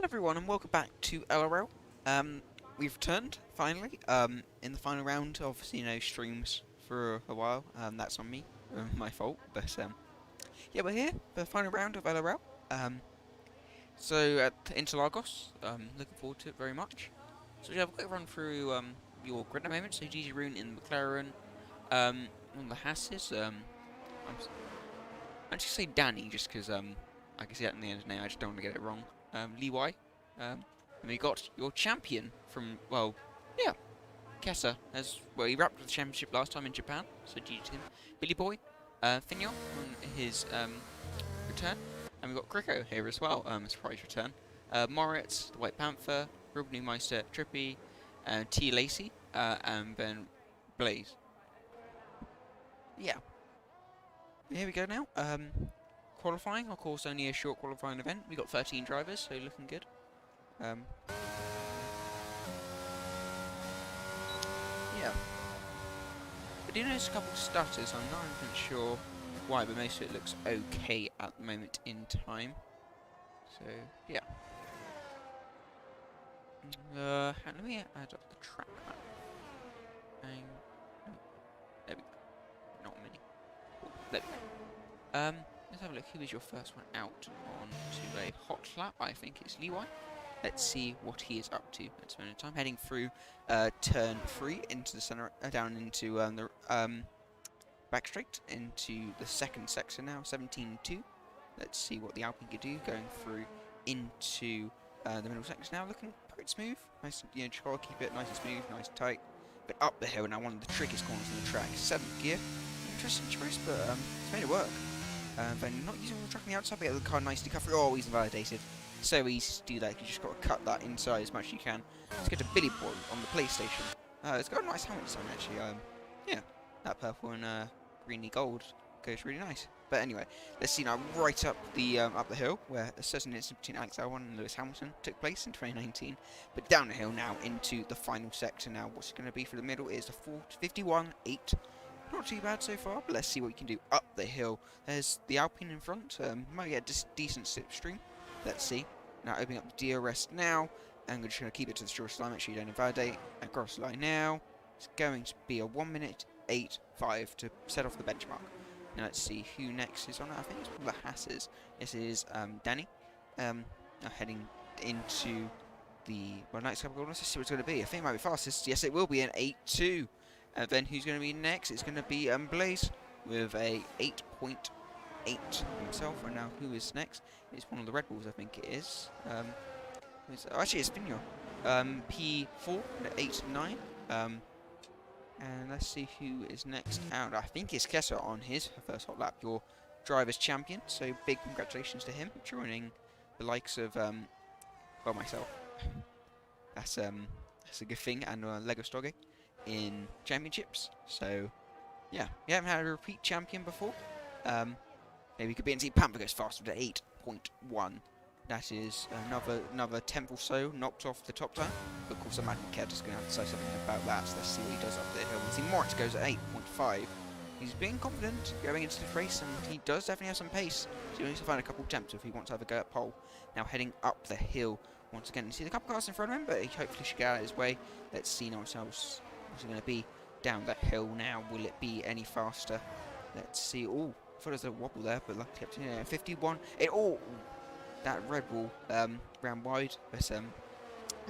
Hello everyone and welcome back to LRL. We've returned, finally, in the final round. Obviously, streams for a while. That's on me, my fault, but yeah, we're here for the final round of LRL. So at Interlagos, looking forward to it very much. So we have a quick run through your grid at the moment. So GG Rune in the McLaren, on the Hasses. I'm just gonna say Danny just because I can see that in the end of the name. I just don't want to get it wrong. Lee Y. And we got your champion from, well, yeah, Kessa, as well. He wrapped up the championship last time in Japan, so GG to him. Billy Boy, Fignon on his return, and we've got Kriko here as well, surprise return. Moritz, the White Panther, Rubney Meister, Trippy, T. Lacey, and then Blaze. Yeah, here we go now. Qualifying, of course, only a short qualifying event. We got 13 drivers, so looking good. Yeah. I do notice a couple of stutters. I'm not even sure why, but most of it looks okay at the moment in time. So, yeah. Let me add up the track map. There we go. Not many. Cool. There we go. Let's have a look. Who is your first one out on to a hot lap? I think it's Leeway. Let's see what he is up to at this moment in time. Heading through turn 3 into the center, down into the back straight into the second section now, 17.2. Let's see what the Alpine can do. Going through into the middle section now, looking pretty smooth. Nice, try to keep it nice and smooth, nice and tight. But up the hill now, one of the trickiest corners on the track. 7th gear, interesting choice, but it's made it work. Then not using the track on the outside, but get the car nicely cut through. Oh, he's invalidated. So easy to do that. You just got to cut that inside as much as you can. Let's get to Billy Boy on the PlayStation. It's got a nice helmet design actually. Yeah, that purple and greeny gold goes really nice. But anyway, let's see now right up the hill where a certain incident between Alex Albon and Lewis Hamilton took place in 2019. But down the hill now into the final sector now. What's it going to be for the middle is the 51.8. Not too bad so far, but let's see what you can do up the hill. There's the Alpine in front. Might get a decent slipstream. Let's see. Now opening up the DRS now, and we're just going to keep it to the shortest line. Make sure you don't invalidate. Across the line now. It's going to be a 1:08.5 to set off the benchmark. Now let's see who next is on it. I think it's one of the Hasses. This is Danny. Now heading into the next couple of corners. Let's see what it's going to be. I think it might be fastest. Yes, it will be an 8.2. And then who's going to be next? It's going to be Blaze with a 8.8 himself. And now who is next? It's one of the Red Bulls, I think it is. Actually, it's Fignon. P4 at 8.9. And let's see who is next out. I think it's Kessa on his first hot lap, your driver's champion. So big congratulations to him, joining the likes of myself. That's a good thing, and Lego Stoggy in championships. So yeah, we haven't had a repeat champion before. Maybe we could be in Team Panther goes faster to 8.1. That is another 10th or so knocked off the top time. But of course, I imagine Kev is going to have to say something about that. So let's see what he does up the hill. We see Moritz goes at 8.5. He's being confident going into this race, and he does definitely have some pace. So he needs to find a couple attempts if he wants to have a go at pole. Now heading up the hill once again. You see the couple cars in front of him, but he hopefully should get out of his way. Let's see now what's it going to be down the hill now. Will it be any faster? Let's see. Oh, I thought there was a wobble there, but luckily kept in 51. That Red Bull ran wide, but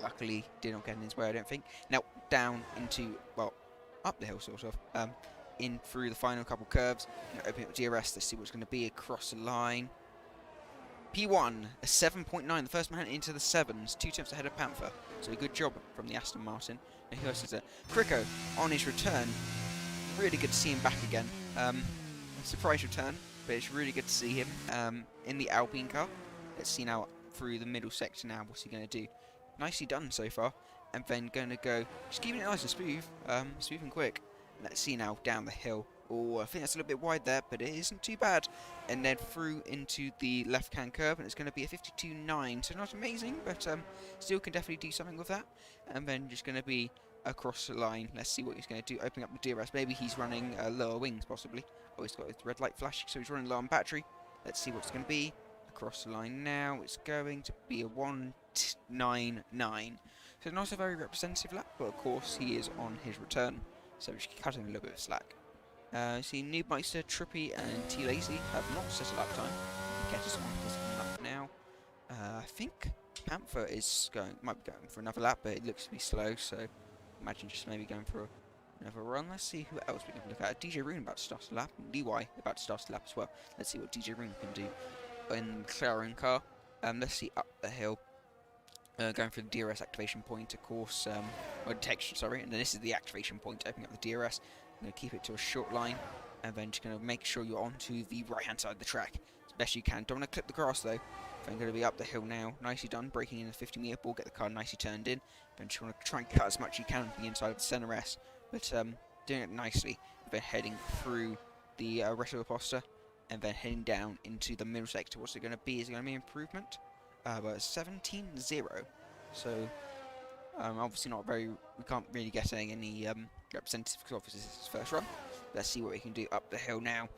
luckily did not get in his way, I don't think. Now down into, well, up the hill sort of, in through the final couple curves. Opening up DRS, let's see what's going to be across the line. P1, a 7.9, the first man into the 7s, 2 tenths ahead of Panther. So a good job from the Aston Martin. Now who else is there? Kriko on his return. Really good to see him back again. A surprise return, but it's really good to see him in the Alpine car. Let's see now through the middle section now. What's he going to do? Nicely done so far. And then going to go, just keeping it nice and smooth, smooth and quick. Let's see now down the hill. Oh, I think that's a little bit wide there, but it isn't too bad. And then through into the left-hand curve, and it's going to be a 52.9. So not amazing, but still can definitely do something with that. And then just going to be across the line. Let's see what he's going to do. Opening up the DRS. Maybe he's running lower wings, possibly. Oh, he's got his red light flashing, so he's running low on battery. Let's see what it's going to be. Across the line now. It's going to be a 1 8.99. So not a very representative lap, but of course he is on his return, so we should cut him a little bit of slack. See, Noobmeister, Trippy, and T Lazy have not set a lap time. Get us on his lap now. I think Panther might be going for another lap, but it looks to be slow, so imagine just maybe going for another run. Let's see who else we can look at. DJ Rune about to start a lap, and Leeway about to start a lap as well. Let's see what DJ Rune can do in the McLaren car. Let's see up the hill. Going for the DRS activation point, of course, or detection, sorry, and then this is the activation point, opening up the DRS. I'm going to keep it to a short line, and then just going to make sure you're onto the right-hand side of the track as best you can. Don't want to clip the grass, though. I'm going to be up the hill now, nicely done, braking in the 50-metre ball, get the car nicely turned in. Then just want to try and cut as much as you can on the inside of the centre S, but doing it nicely, then heading through the rest of the poster, and then heading down into the middle sector. What's it going to be? Is it going to be improvement? But 17-0, so obviously not very, we can't really get any representative because obviously this is his first run. Let's see what we can do up the hill now,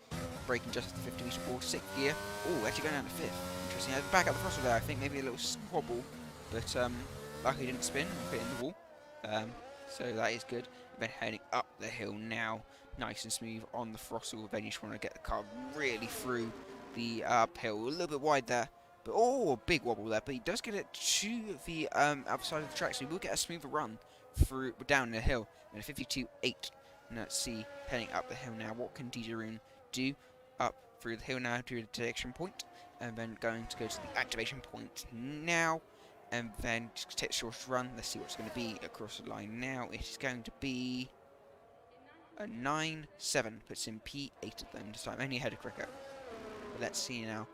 braking just at the 50-metre ball, 6th gear, oh actually going down to 5th, interesting, back up the throttle there, I think maybe a little squabble, but luckily didn't spin and put it in the wall, so that is good. Then heading up the hill now, nice and smooth on the throttle, then you just want to get the car really through the uphill, a little bit wide there. But, oh, a big wobble there, but he does get it to the outside of the track, so he will get a smoother run through down the hill. And a 52.8. And let's see, heading up the hill now, what can DJ Rune do? Up through the hill now to the detection point, and then going to go to the activation point now, and then just take the shortest run. Let's see what's going to be across the line now. It is going to be a 9.7, puts in P8 at them this time, only ahead of Cricket. But let's see now.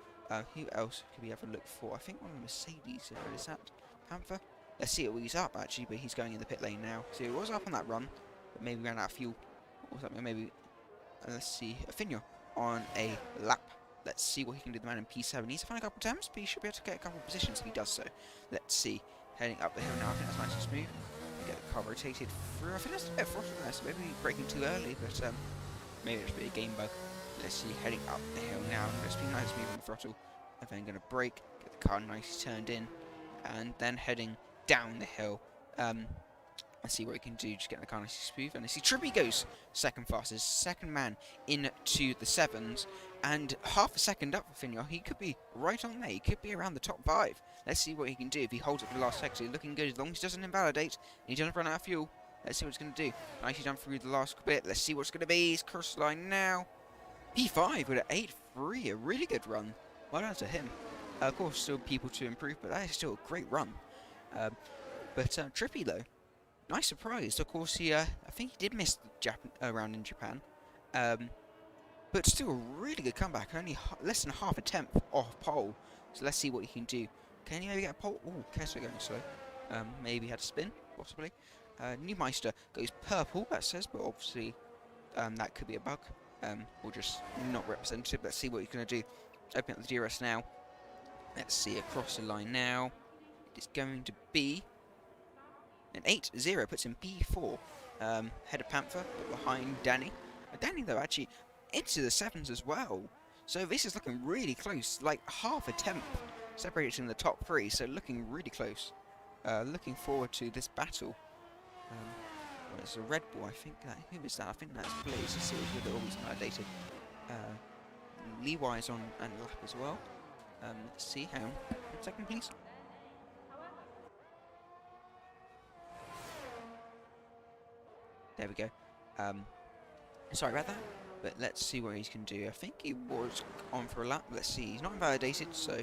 Who else could we have a look for? I think one of the Mercedes, is that Panther? Let's see what he's up actually, but he's going in the pit lane now. So he was up on that run, but maybe ran out of fuel or something. Maybe, let's see, Finio on a lap. Let's see what he can do, the man in P7. He's found a couple of times, but he should be able to get a couple of positions if he does so. Let's see, heading up the hill now, I think that's nice and smooth. Get the car rotated through, I think that's a bit of throttle there, so maybe braking too early, but maybe it's a bit of a game bug. Let's see, heading up the hill now. Let's be nice and smooth on the throttle. And then going to brake, get the car nicely turned in, and then heading down the hill. Let's see what we can do, just get the car nicely smooth. And I see Trippy goes second fastest, second man into the 7s, and half a second up for Finio. He could be right on there, he could be around the top 5. Let's see what he can do if he holds it for the last sector. Looking good as long as he doesn't invalidate, and he doesn't run out of fuel. Let's see what he's going to do. Nicely done through the last bit. Let's see what's going to be. He's cross the line now. P5 with an 8.3, a really good run. Well done to him. Of course, still people to improve, but that is still a great run. But Trippy, though, nice surprise. Of course, he, I think he did miss the round in Japan. But still a really good comeback. Only less than half a tenth off pole. So let's see what he can do. Can he maybe get a pole? Oh, Kessler going slow. Maybe had a spin, possibly. Noobmeister goes purple, that says, but obviously that could be a bug. Or just not representative. Let's see what he's going to do. Open up the DRS now. Let's see across the line now. It's going to be an 8.0, puts in P4. Head of Panther, but behind Danny. Danny, though, actually into the 7s as well. So this is looking really close, like half a tenth separated from the top 3. So looking really close. Looking forward to this battle. Well, it's a Red Bull, I think. Who is that? I think that's Blaze. Let's see if they're always validated. Leewise on and lap as well. Let's see, hang on. 1 second, please. There we go. Sorry about that, but let's see what he can do. I think he was on for a lap. Let's see. He's not invalidated, so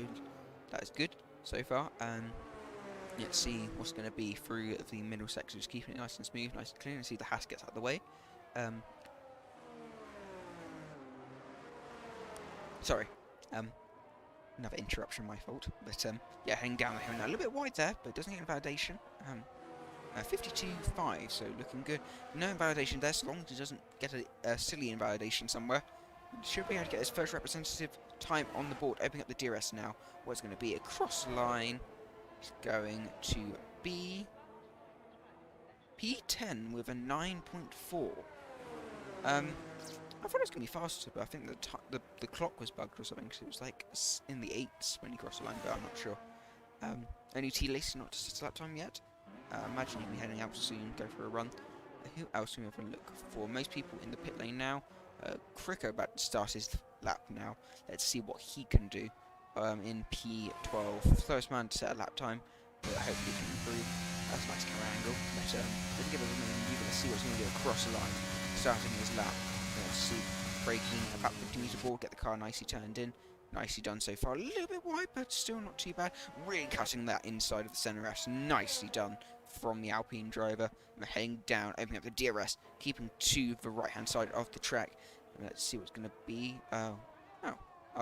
that is good so far. Let's see what's going to be through the middle section. Just keeping it nice and smooth, nice and clean. And see the Haas gets out of the way. Sorry. Another interruption, my fault. But yeah, heading down the hill now. A little bit wide there, but doesn't get invalidation. 52.5, so looking good. No invalidation there, so long as he doesn't get a silly invalidation somewhere. He should be able to get his first representative time on the board. Opening up the DRS now. What's going to be across the line? It's going to be P10 with a 9.4. I thought it was going to be faster, but I think the clock was bugged or something, because it was like in the 8s when he crossed the line, but I'm not sure. Only T-Lace, not just lap time yet. Imagine he'll be heading out soon, go for a run. Who else do we have a look for? Most people in the pit lane now. Cricker about to start his lap now. Let's see what he can do. In P12, slowest man to set a lap time, but hopefully he can improve. That's a nice camera angle, but didn't give us a minute. You're going to see what he's going to do across the line, starting his lap. Let's see, braking about 50 metres aboard, get the car nicely turned in. Nicely done so far. A little bit wide, but still not too bad. Really cutting that inside of the centre S. Nicely done from the Alpine driver. We're heading down, opening up the DRS, keeping to the right-hand side of the track. And let's see what's going to be. Oh,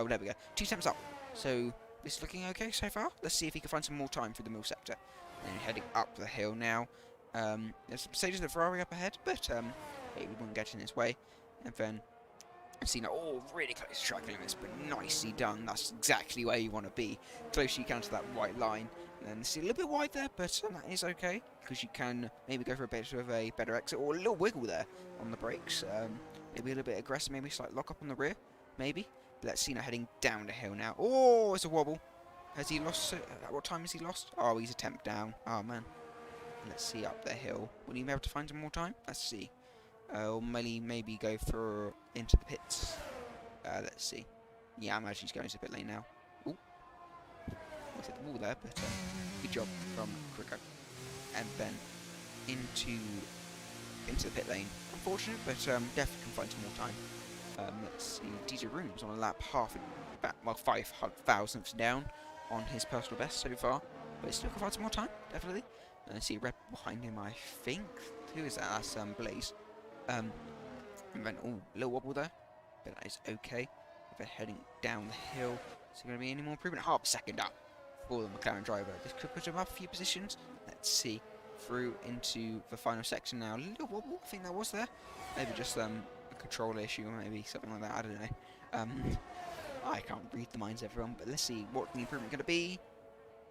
there we go. 2 temps up. So this is looking okay so far. Let's see if he can find some more time through the middle sector. And heading up the hill now. There's some Mercedes and Ferrari up ahead, but we won't get in his way. And then I've seen it all really close to track limits, but nicely done. That's exactly where you want to be. Close you can to that white line. And then see a little bit wide there, but that is okay, because you can maybe go for a bit of a better exit, or a little wiggle there on the brakes. Maybe a little bit aggressive, maybe a slight lock up on the rear, maybe. But let's see now heading down the hill now. Oh, it's a wobble. Has he lost? What time has he lost? Oh, he's a temp down. Oh, man. Let's see up the hill. Will he be able to find some more time? Let's see. Or maybe go for into the pits. Let's see. Yeah, I imagine he's going to the pit lane now. Ooh. Almost hit the wall there, but good job from Crico. And then into the pit lane. Unfortunate, but definitely can find some more time. Let's see. DJ Room's on a lap well, 5 thousandths down on his personal best so far, but still can find some more time, definitely. And I see Red behind him, I think. Who is that? That's Blaze. And then, oh, little wobble there, but that is okay. If they're heading down the hill, is there going to be any more improvement? Half a second up for the McLaren driver. This could put him up a few positions. Let's see. Through into the final section now. A little wobble, I think that was there. Maybe just a control issue, or maybe something like that. I don't know. I can't read the minds of everyone, but let's see what the improvement going to be.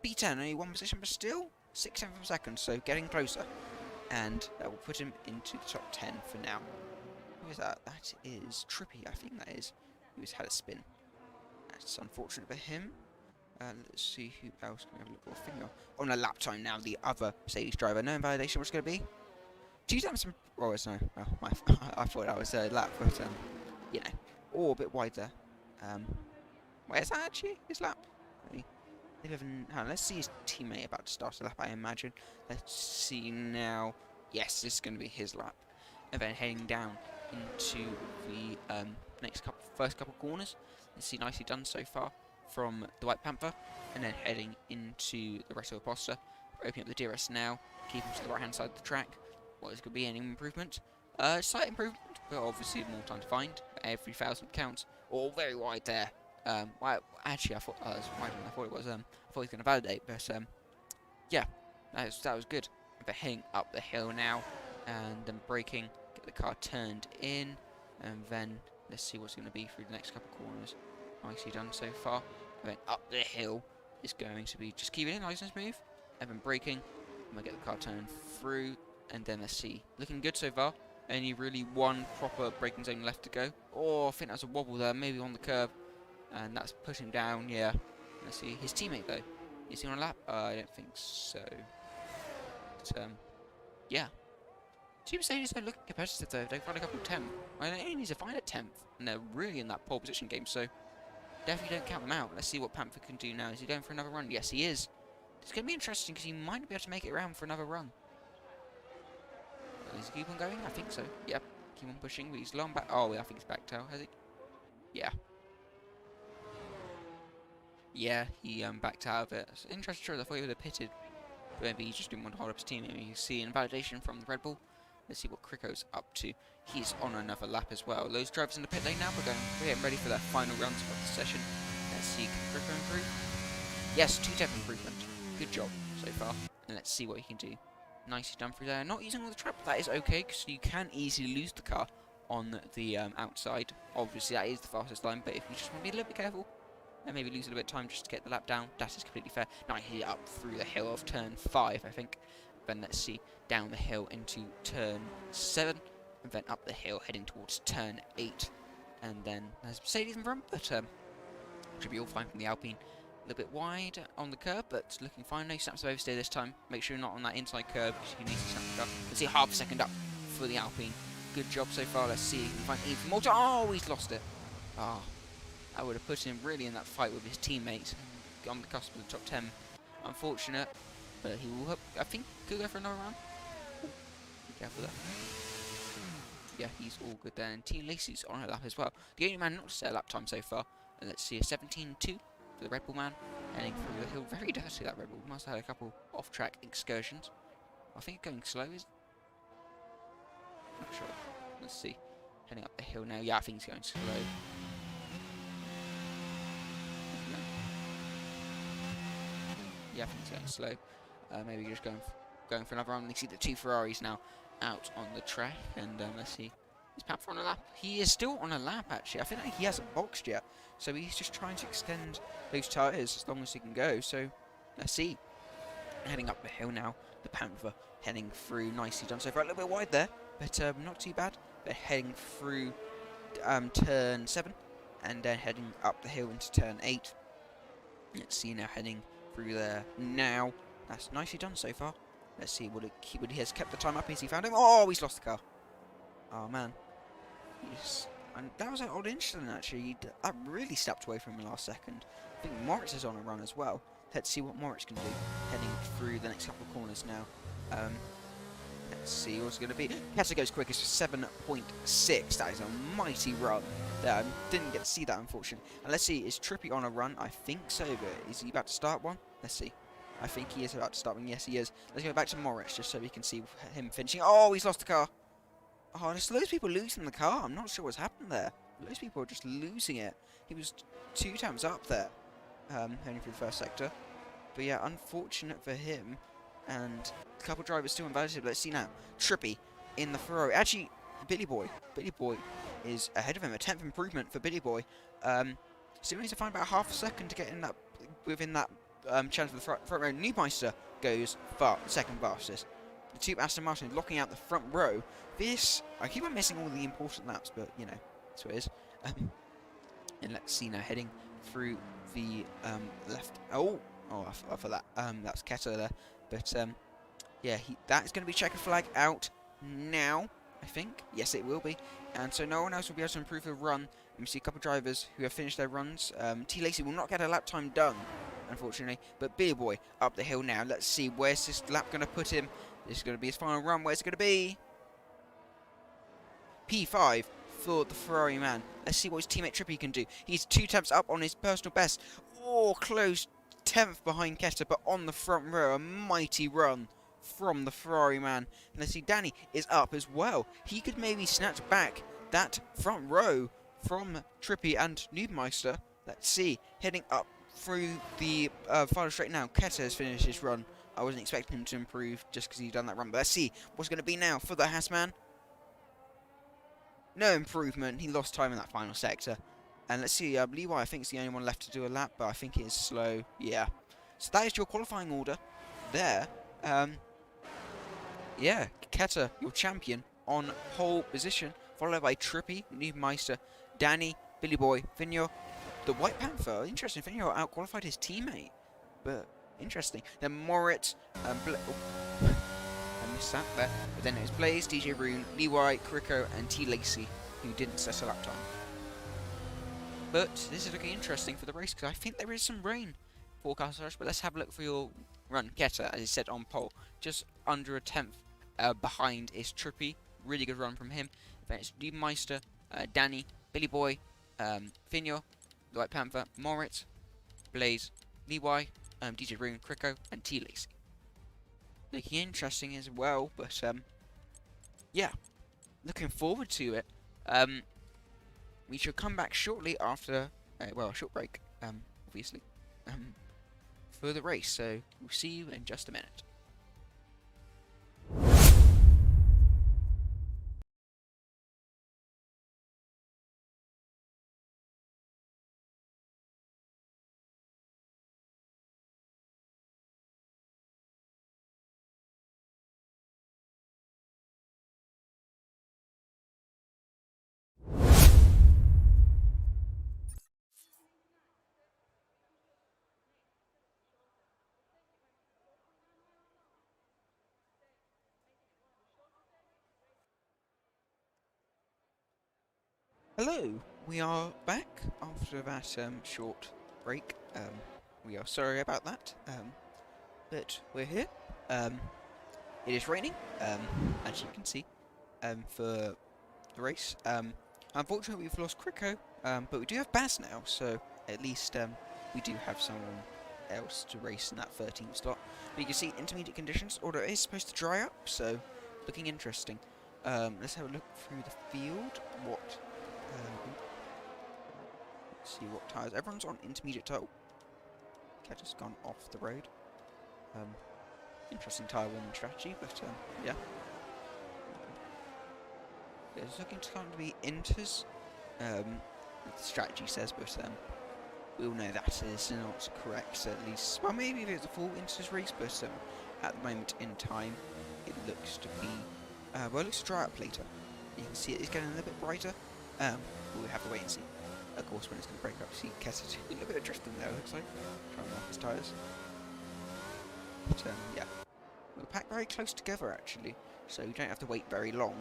P10, only 1 position, but still 6/10 of a second, so getting closer. And that will put him into the top 10 for now. Who is that? That is Trippy, I think that is. Who's had a spin. That's unfortunate for him. Let's see who else can we have a look at finger. On a lap time now, the other Mercedes driver. No invalidation, what's going to be? 2 times some. Oh, it's no. Well, I thought that was a lap, but, you know. Oh, a bit wide there. Where's that actually? His lap? Let's see his teammate about to start a lap, I imagine. Let's see now. Yes, this is going to be his lap. And then heading down into the first couple corners. Let's see, nicely done so far from the White Panther. And then heading into the rest of the poster. We're opening up the DRS now. Keep him to the right hand side of the track. What is going to be any improvement? Slight improvement, but obviously more time to find. Every 1,000 counts. All very wide there. Well, actually, I thought it was wider than I thought it was. I thought he was going to validate, but yeah, that was good. They're heading up the hill now, and then braking, get the car turned in, and then let's see what's going to be through the next couple of corners. Nicely done so far. And then up the hill is going to be just keeping it nice and smooth, and then braking, and we'll get the car turned through, and then let's see, looking good so far. Only really one proper braking zone left to go. Oh, I think that's a wobble there, maybe on the curb. And that's pushing down, yeah. Let's see, his teammate though. Is he on a lap? I don't think so. But, yeah. Two Mercedes are looking competitive though. They've got a couple of 10th. I mean, they only need to find a 10th. And they're really in that pole position game, so definitely don't count them out. Let's see what Panther can do now. Is he going for another run? Yes, he is. It's going to be interesting because he might be able to make it around for another run. Does he keep on going? I think so. Yep. Keep on pushing. But he's long back. Oh, I think he's back tail, has he? Yeah. Yeah, he backed out of it. It's interesting choice. I thought he would have pitted. But maybe he just didn't want to hold up his team. Maybe you see invalidation from the Red Bull. Let's see what Crico's up to. He's on another lap as well. Those drivers in the pit lane now. We're getting ready for their final runs of the session. Let's see, can Crico improve? Yes, 2-10 improvement. Good job so far. And let's see what he can do. Nicely done through there. Not using all the trap, but that is okay, because you can easily lose the car on the outside. Obviously, that is the fastest line, but if you just want to be a little bit careful, and maybe lose a little bit of time just to get the lap down, that is completely fair. Now here up through the hill of turn 5, I think. Then let's see, down the hill into turn 7, and then up the hill heading towards turn 8. And then there's Mercedes in front, but should be all fine from the Alpine. A little bit wide on the curb, but looking fine. No snaps of oversteer this time. Make sure you're not on that inside curb because you can easily snap the car. Let's see, half a second up for the Alpine. Good job so far. Let's see if we can find even more. Oh, he's lost it. Ah, I would have put him really in that fight with his teammates on the cusp of the top 10. Unfortunate, but he will, I think, could go for another round. Ooh, be careful there. Yeah, he's all good there. And T. Lacey's on a lap as well. The only man not to set a lap time so far. And let's see, a 17.2 for the Red Bull man. Heading through the hill. Very dirty, that Red Bull. Must have had a couple off-track excursions. I think going slow is... Not sure. Let's see. Heading up the hill now. Yeah, I think he's going slow. Yeah, I think he's going slow. Maybe just going for another run. You see the two Ferraris now out on the track, and let's see. Is Pamper on a lap? He is still on a lap, actually. I think he hasn't boxed yet, so he's just trying to extend those tyres as long as he can go. So let's see. Heading up the hill now, the Panther heading through, nicely done so far. A little bit wide there, but not too bad. They're heading through turn 7, and then heading up the hill into turn 8. Let's see now, heading through there now. That's nicely done so far. Let's see, would he has kept the time up? Has he found him? Oh, he's lost the car. Oh man. And that was an odd incident actually. That really stepped away from him last second. I think Moritz is on a run as well. Let's see what Moritz can do. Heading through the next couple of corners now. Let's see what's going to be. Kessa goes quickest for 7.6. That is a mighty run. There, I didn't get to see that unfortunately. And let's see, is Trippy on a run? I think so, but is he about to start one? Let's see. I think he is about to start one. Yes, he is. Let's go back to Moritz just so we can see him finishing. Oh, he's lost the car. Oh, there's loads of people losing the car. I'm not sure what's happened there. Loads of people are just losing it. He was 2 times up there, heading through the first sector. But yeah, unfortunate for him. And a couple drivers still invalidated. Let's see now. Trippy in the Ferrari. Actually, Billy Boy. Billy Boy is ahead of him. A 10th improvement for Billy Boy. Still needs to find about half a second to get in that within that chance for the front row. Neumeister goes second fastest. The two Aston Martin locking out the front row. This, I keep on missing all the important laps, but you know, that's what it is. And let's see now, heading through the left. Oh, for that. That's Ketter there. But yeah, that is going to be checkered flag out now, I think. Yes, it will be. And so no one else will be able to improve the run. And we see a couple of drivers who have finished their runs. T. Lacey will not get a lap time done, unfortunately. But Billy Boy up the hill now. Let's see, where's this lap going to put him? This is going to be his final run. Where's it going to be? P5 for the Ferrari man. Let's see what his teammate Trippy can do. He's 2 taps up on his personal best. Oh, close. 10th behind Ketter, but on the front row. A mighty run from the Ferrari man. And let's see, Danny is up as well. He could maybe snatch back that front row from Trippy and Neumeister. Let's see, heading up through the final straight now. Ketter has finished his run. I wasn't expecting him to improve just because he's done that run. But let's see what's going to be now for the Haasman. No improvement. He lost time in that final sector. And let's see, Levi, I think, is the only one left to do a lap, but I think it is slow. Yeah. So that is your qualifying order there. Yeah, Ketter, your champion, on pole position, followed by Trippy, Neumeister, Danny, Billy Boy, Vigneault, the White Panther. Interesting, Vigneault out-qualified his teammate. But interesting. Then Moritz, I missed that there. But then it was Blaze, DJ Rune, Levi, Kriko, and T. Lacey, who didn't set a lap time. But this is looking interesting for the race, because I think there is some rain forecast for us. But let's have a look for your run. Ketter, as he said, on pole. Just under a 10th behind is Trippy. Really good run from him. Then it's Neumeister, Danny, Billy Boy, Vigneault, the White Panther, Moritz, Blaze, Levi, DJ Rune, Kriko, and T. Lacey. Looking interesting as well, but yeah, looking forward to it. We shall come back shortly after, well, a short break, obviously, for the race. So we'll see you in just a minute. Hello, we are back after that short break. We are sorry about that, but we're here. It is raining, as you can see, for the race. Unfortunately, we've lost Kriko, but we do have Baz now, so at least we do have someone else to race in that 13th slot. But you can see intermediate conditions, although it is supposed to dry up, so looking interesting. Let's have a look through the field. Let's see what tyres. Everyone's on intermediate tyre. Cat has gone off the road. Interesting tyre warming strategy, but yeah. It's looking to kind of be inters. The strategy says, but we all know that is not correct. At least, well, maybe if it's a full inters race, but at the moment in time, it looks to be. Well, it looks to dry up later. You can see it is getting a little bit brighter. We'll have to wait and see. Of course, when it's going to break up, see Kessa a little bit of drifting there, looks like. Trying to mark his tyres. But, yeah. We're packed very close together, actually, so you don't have to wait very long.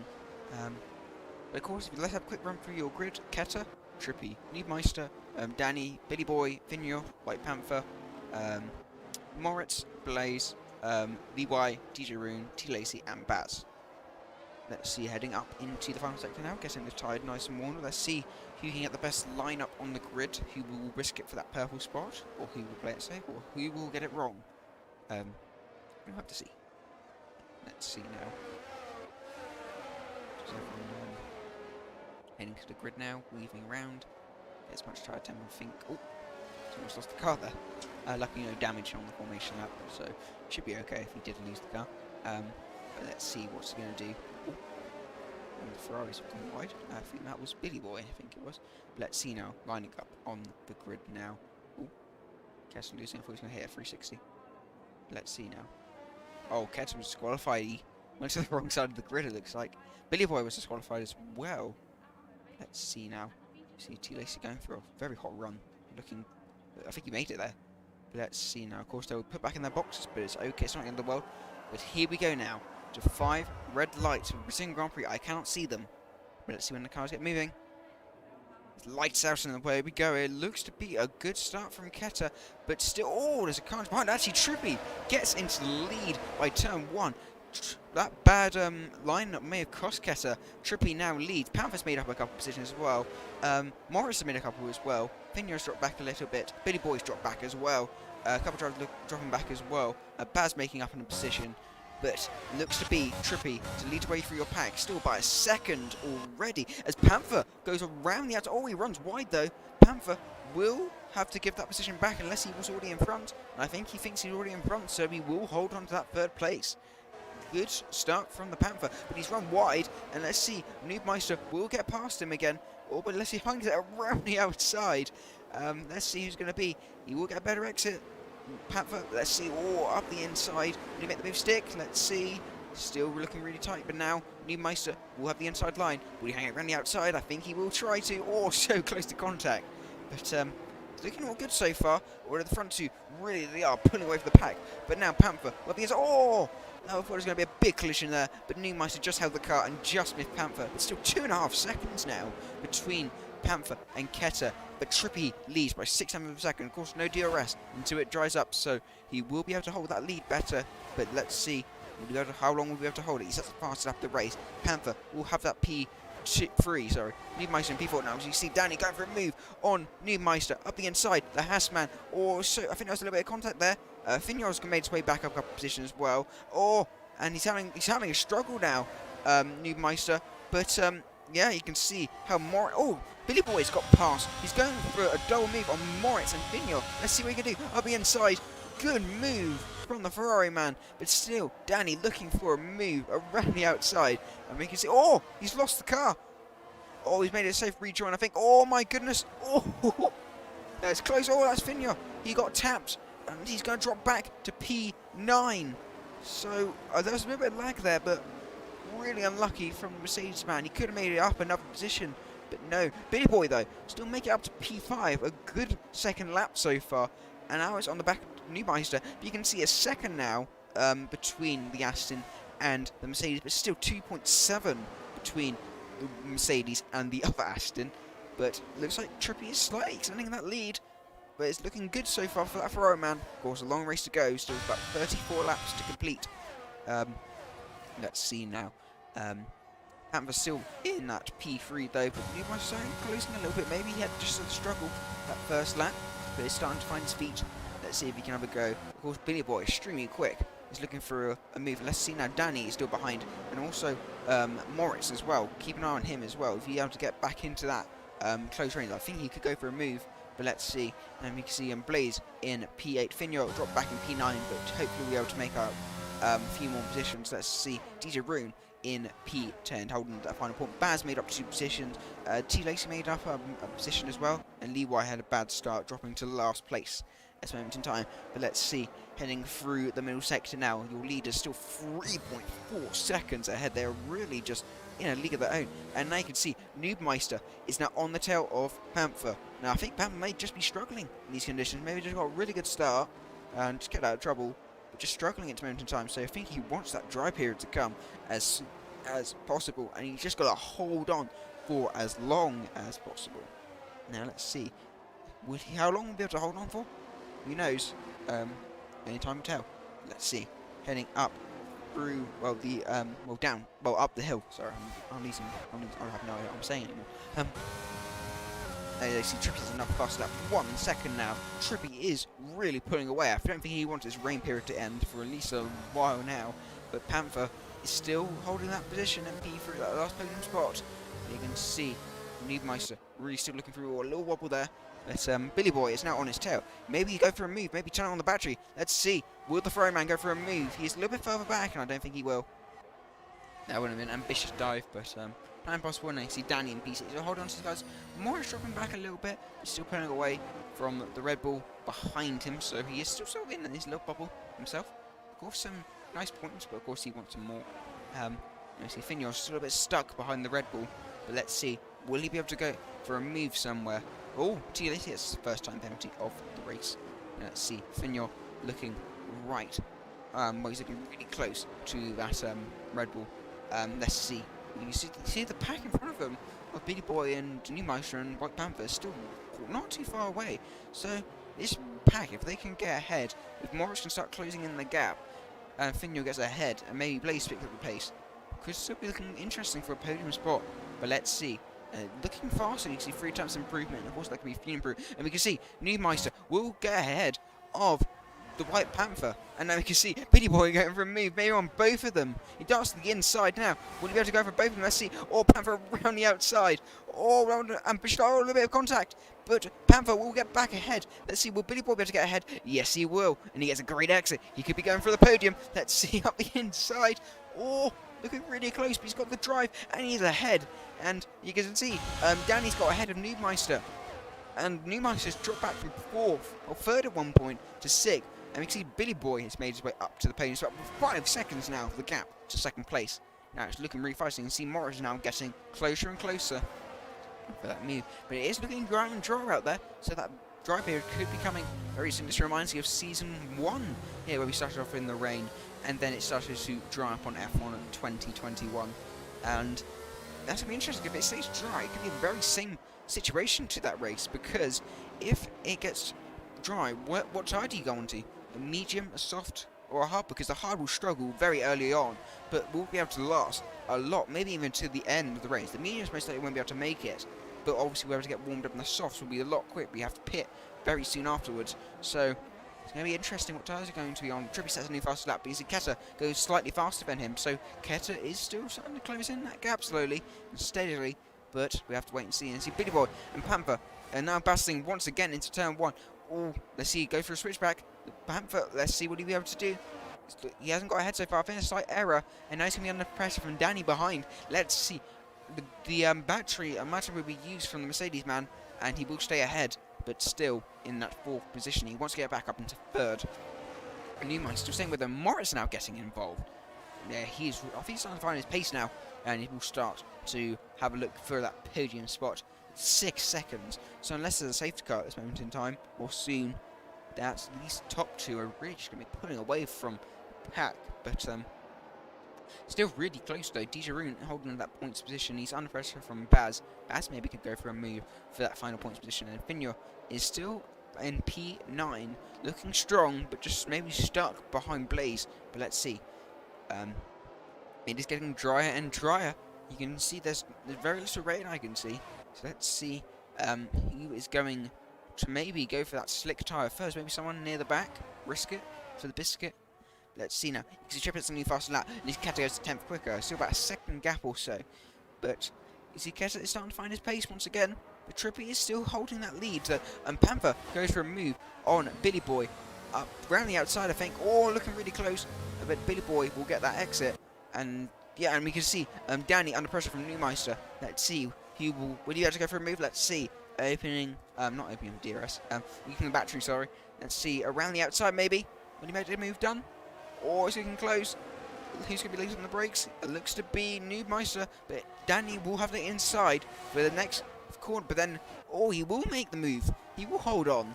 But of course, let's have a quick run through your grid. Ketta, Trippy, Needmeister, Danny, Billy Boy, Vigneault, White Panther, Moritz, Blaze, Levi, DJ Rune, T. Lacey, and Baz. Let's see, heading up into the final sector now, getting the tide nice and warm. Let's see who can get the best lineup on the grid, who will risk it for that purple spot, or who will play it safe, or who will get it wrong. We'll have to see. Let's see now. Just everyone heading to the grid now, weaving around. Get as much tire time, I think. Oh, someone's lost the car there. Luckily, no damage on the formation lap, so should be okay if he did lose the car. But let's see what's he going to do. Ooh. And the Ferrari's gone wide. I think that was Billy Boy, I think it was. But let's see now, lining up on the grid now. Ooh. Kessler losing, I thought he was going to hit a 360. Let's see now. Oh, Kessler was disqualified. He went to the wrong side of the grid, it looks like. Billy Boy was disqualified as well. Let's see now. You see T. Lacey going for a very hot run. Looking, I think he made it there. But let's see now. Of course, they will put back in their boxes, but it's okay. It's not the end of the world. But here we go now. To 5 red lights for Brazilian Grand Prix. I cannot see them. But let's see when the cars get moving. Lights out in the way we go. It looks to be a good start from Ketta. But still, oh, there's a car behind. Actually, Trippy gets into the lead by turn 1. That bad lineup may have cost Ketta. Trippy now leads. Panther's made up a couple positions as well. Morris has made a couple as well. Vigneault's dropped back a little bit. Billy Boy's dropped back as well. A couple drivers dropping back as well. Baz making up in a position. But looks to be Trippy to lead the way through your pack. Still by a second already. As Panther goes around the outside. Oh, he runs wide though. Panther will have to give that position back unless he was already in front. And I think he thinks he's already in front, so he will hold on to that third place. Good start from the Panther, but he's run wide. And let's see, Needmeister will get past him again. Oh, but let's see if he finds it around the outside. Let's see who's going to be. He will get a better exit. Panther, let's see, oh, up the inside. Did he make the move stick? Let's see. Still looking really tight, but now Needmeister will have the inside line. Will he hang it around the outside? I think he will try to. Oh, so close to contact. But it's looking all good so far. Or the front two really they are pulling away from the pack. But now Panther, well, the inside. Oh! I thought it was going to be a big collision there, but Needmeister just held the car and just missed Panther. It's still 2.5 seconds now between Panther and Ketta. But Trippy leads by 6 tenths of a second. Of course, no DRS until it dries up, so he will be able to hold that lead better. But let's see how long we'll be able to hold it. He's at the fastest after the race. Panther will have that P3, sorry. Needmeister and P4 now. As you see Danny going for a move on Needmeister up the inside. The Hassman. Oh, so I think there was a little bit of contact there. Vigneault's made his way back up a couple positions as well. Oh, and he's having a struggle now, Needmeister. But yeah, you can see how Oh, Billy Boy's got past. He's going for a double move on Moritz and Vigneault. Let's see what he can do. Up the inside. Good move from the Ferrari man. But still, Danny looking for a move around the outside. And we can see, oh, he's lost the car. Oh, he's made it a safe rejoin, I think. Oh, my goodness. Oh, that's close. Oh, that's Vigneault. He got tapped. And he's going to drop back to P9. So, there was a little bit of lag there, but really unlucky from the Mercedes man. He could have made it up another position, but no. Billy Boy, though, still make it up to P5. A good second lap so far. And now it's on the back of Needmeister. But you can see a second now between the Aston and the Mercedes, but still 2.7 between the Mercedes and the other Aston. but looks like Trippy is slightly extending that lead. But it's looking good so far for that Ferrari man. Of course, a long race to go, still about 34 laps to complete. Let's see now. Panther still in that P3 though, but you might say closing a little bit. Maybe he had just a struggle that first lap, but he's starting to find his feet. Let's see if he can have a go. Of course, Billy Boy, extremely quick. He's looking for a move. Let's see now. Danny is still behind, and also Moritz as well. Keep an eye on him as well. If he's able to get back into that close range, I think he could go for a move. But let's see. And we can see Blaze in P8. Finyo dropped back in P9, but hopefully we'll be able to make up a few more positions. Let's see. DJ Rune in P10, holding that final point. Baz made up 2 positions. T Lacey made up a position as well, and Levi had a bad start, dropping to last place at this moment in time. But let's see, heading through the middle sector now. Your leader's still 3.4 seconds ahead. They're really just in a league of their own. And now you can see Noobmeister is now on the tail of Panther. Now I think Panther may just be struggling in these conditions. Maybe just got a really good start and just get out of trouble, but just struggling at this moment in time. So I think he wants that dry period to come as soon as possible, and he's just got to hold on for as long as possible. Now let's see, how long will he be able to hold on for? Who knows? Any time will tell. Let's see, heading up through, well, the up the hill. Sorry, I have no idea what I'm saying anymore. They see Trippy has another fast lap. 1 second now. Trippy is really pulling away. I don't think he wants his rain period to end for at least a while now. But Panther is still holding that position and P3 that last podium spot. You can see Noobmeister really still looking through a little wobble there. But Billy Boy is now on his tail. Maybe he go for a move. Maybe turn on the battery. Let's see. Will the Ferrari man go for a move? He's a little bit further back, and I don't think he will. That would have been an ambitious dive, but plan possible. And I see Danny in P6. So hold on to these guys. Morris dropping back a little bit, but still pulling away from the Red Bull behind him. So he is still sort of in his little bubble himself. Of course, some nice points, but of course he wants some more. You see Finyo's still a bit stuck behind the Red Bull, but let's see. Will he be able to go for a move somewhere? Oh, TLC, it's the first time penalty of the race. Now let's see, Finyo looking right. Well, he's looking really close to that Red Bull. Let's see. You see the pack in front of him of Billy Boy and Noobmeister and White Panther still not too far away. So this pack, if they can get ahead, if Morris can start closing in the gap, and Finyo gets ahead, and maybe Blaze picks up the pace, could still be looking interesting for a podium spot. But let's see. Looking faster, you can see 3 times improvement, and of course that can be few improvement. And we can see Noobmeister will get ahead of the White Panther, and now we can see Billy Boy going for a move, maybe on both of them. He darts to the inside now. Will he be able to go for both of them? Let's see. Or Panther around the outside. Or around ambush. Oh, a little bit of contact. But Panther will get back ahead. Let's see. Will Billy Boy be able to get ahead? Yes, he will. And he gets a great exit. He could be going for the podium. Let's see up the inside. Oh, looking really close, but he's got the drive, and he's ahead. And you can see Danny's got ahead of Noobmeister. And Noobmeister's dropped back from 4th, or 3rd at one point, to 6th. And we can see Billy Boy has made his way up to the podium spot. 5 seconds now for the gap to 2nd place. Now it's looking really fast. You can see Morris now getting closer and closer for that move. But it is looking dry and dry out there, so that dry period could be coming very soon. This reminds me of Season 1 here, where we started off in the rain, and then it started to dry up on F1 in 2021. And that's going to be interesting. If it stays dry, it could be the very same situation to that race, because if it gets dry, what tire do you go onto? A medium, a soft, or a hard? Because the hard will struggle very early on, but will be able to last a lot, maybe even to the end of the race. The mediums most likely won't be able to make it, but obviously we're able to get warmed up, and the softs will be a lot quicker. We have to pit very soon afterwards, so it's going to be interesting what tyres are going to be on. Trippy sets a new fastest lap, but you see Keta goes slightly faster than him, so Keta is still starting to close in that gap slowly and steadily, but we have to wait and see. And see Billy Boy and Panther are now battling once again into turn 1. Oh, let's see, go for a switchback. Panther, let's see what he'll be able to do. He hasn't got ahead so far. I think a slight error, and now he's going to be under pressure from Danny behind. Let's see. The battery will be used from the Mercedes man, and he will stay ahead, but still in that 4th position. He wants to get back up into 3rd. Newman still staying with them. Morris now getting involved. Yeah, I think he's starting to find his pace now, and he will start to have a look for that podium spot. 6 seconds. So unless there's a safety car at this moment in time, or soon, that's these top 2 are really just going to be pulling away from the pack. But Still really close though. Dijeroon holding that points position. He's under pressure from Baz. Baz maybe could go for a move for that final points position. And Finyo is still in P9, looking strong, but just maybe stuck behind Blaze. But let's see. It is getting drier and drier. You can see there's very little rain I can see. So let's see. He is going to maybe go for that slick tyre first. Maybe someone near the back. Risk it for the biscuit. Let's see now. You can see Trippet's a new faster lap. And his Keta goes to 10th quicker. Still about a second gap or so. But you see Keta is starting to find his pace once again. But Trippy is still holding that lead. So, and Panther goes for a move on Billy Boy. Up around the outside, I think. Oh, looking really close. But Billy Boy will get that exit. And yeah, and we can see Danny under pressure from Newmeister. Let's see. Will he have to go for a move? Let's see. Opening, not opening DRS. Using the battery, sorry. Let's see. Around the outside, maybe. Will he make the move done? Or is he getting close? Who's going to be late on the brakes? It looks to be Newmeister. But Danny will have the inside for the next corner. But then, oh, he will make the move. He will hold on.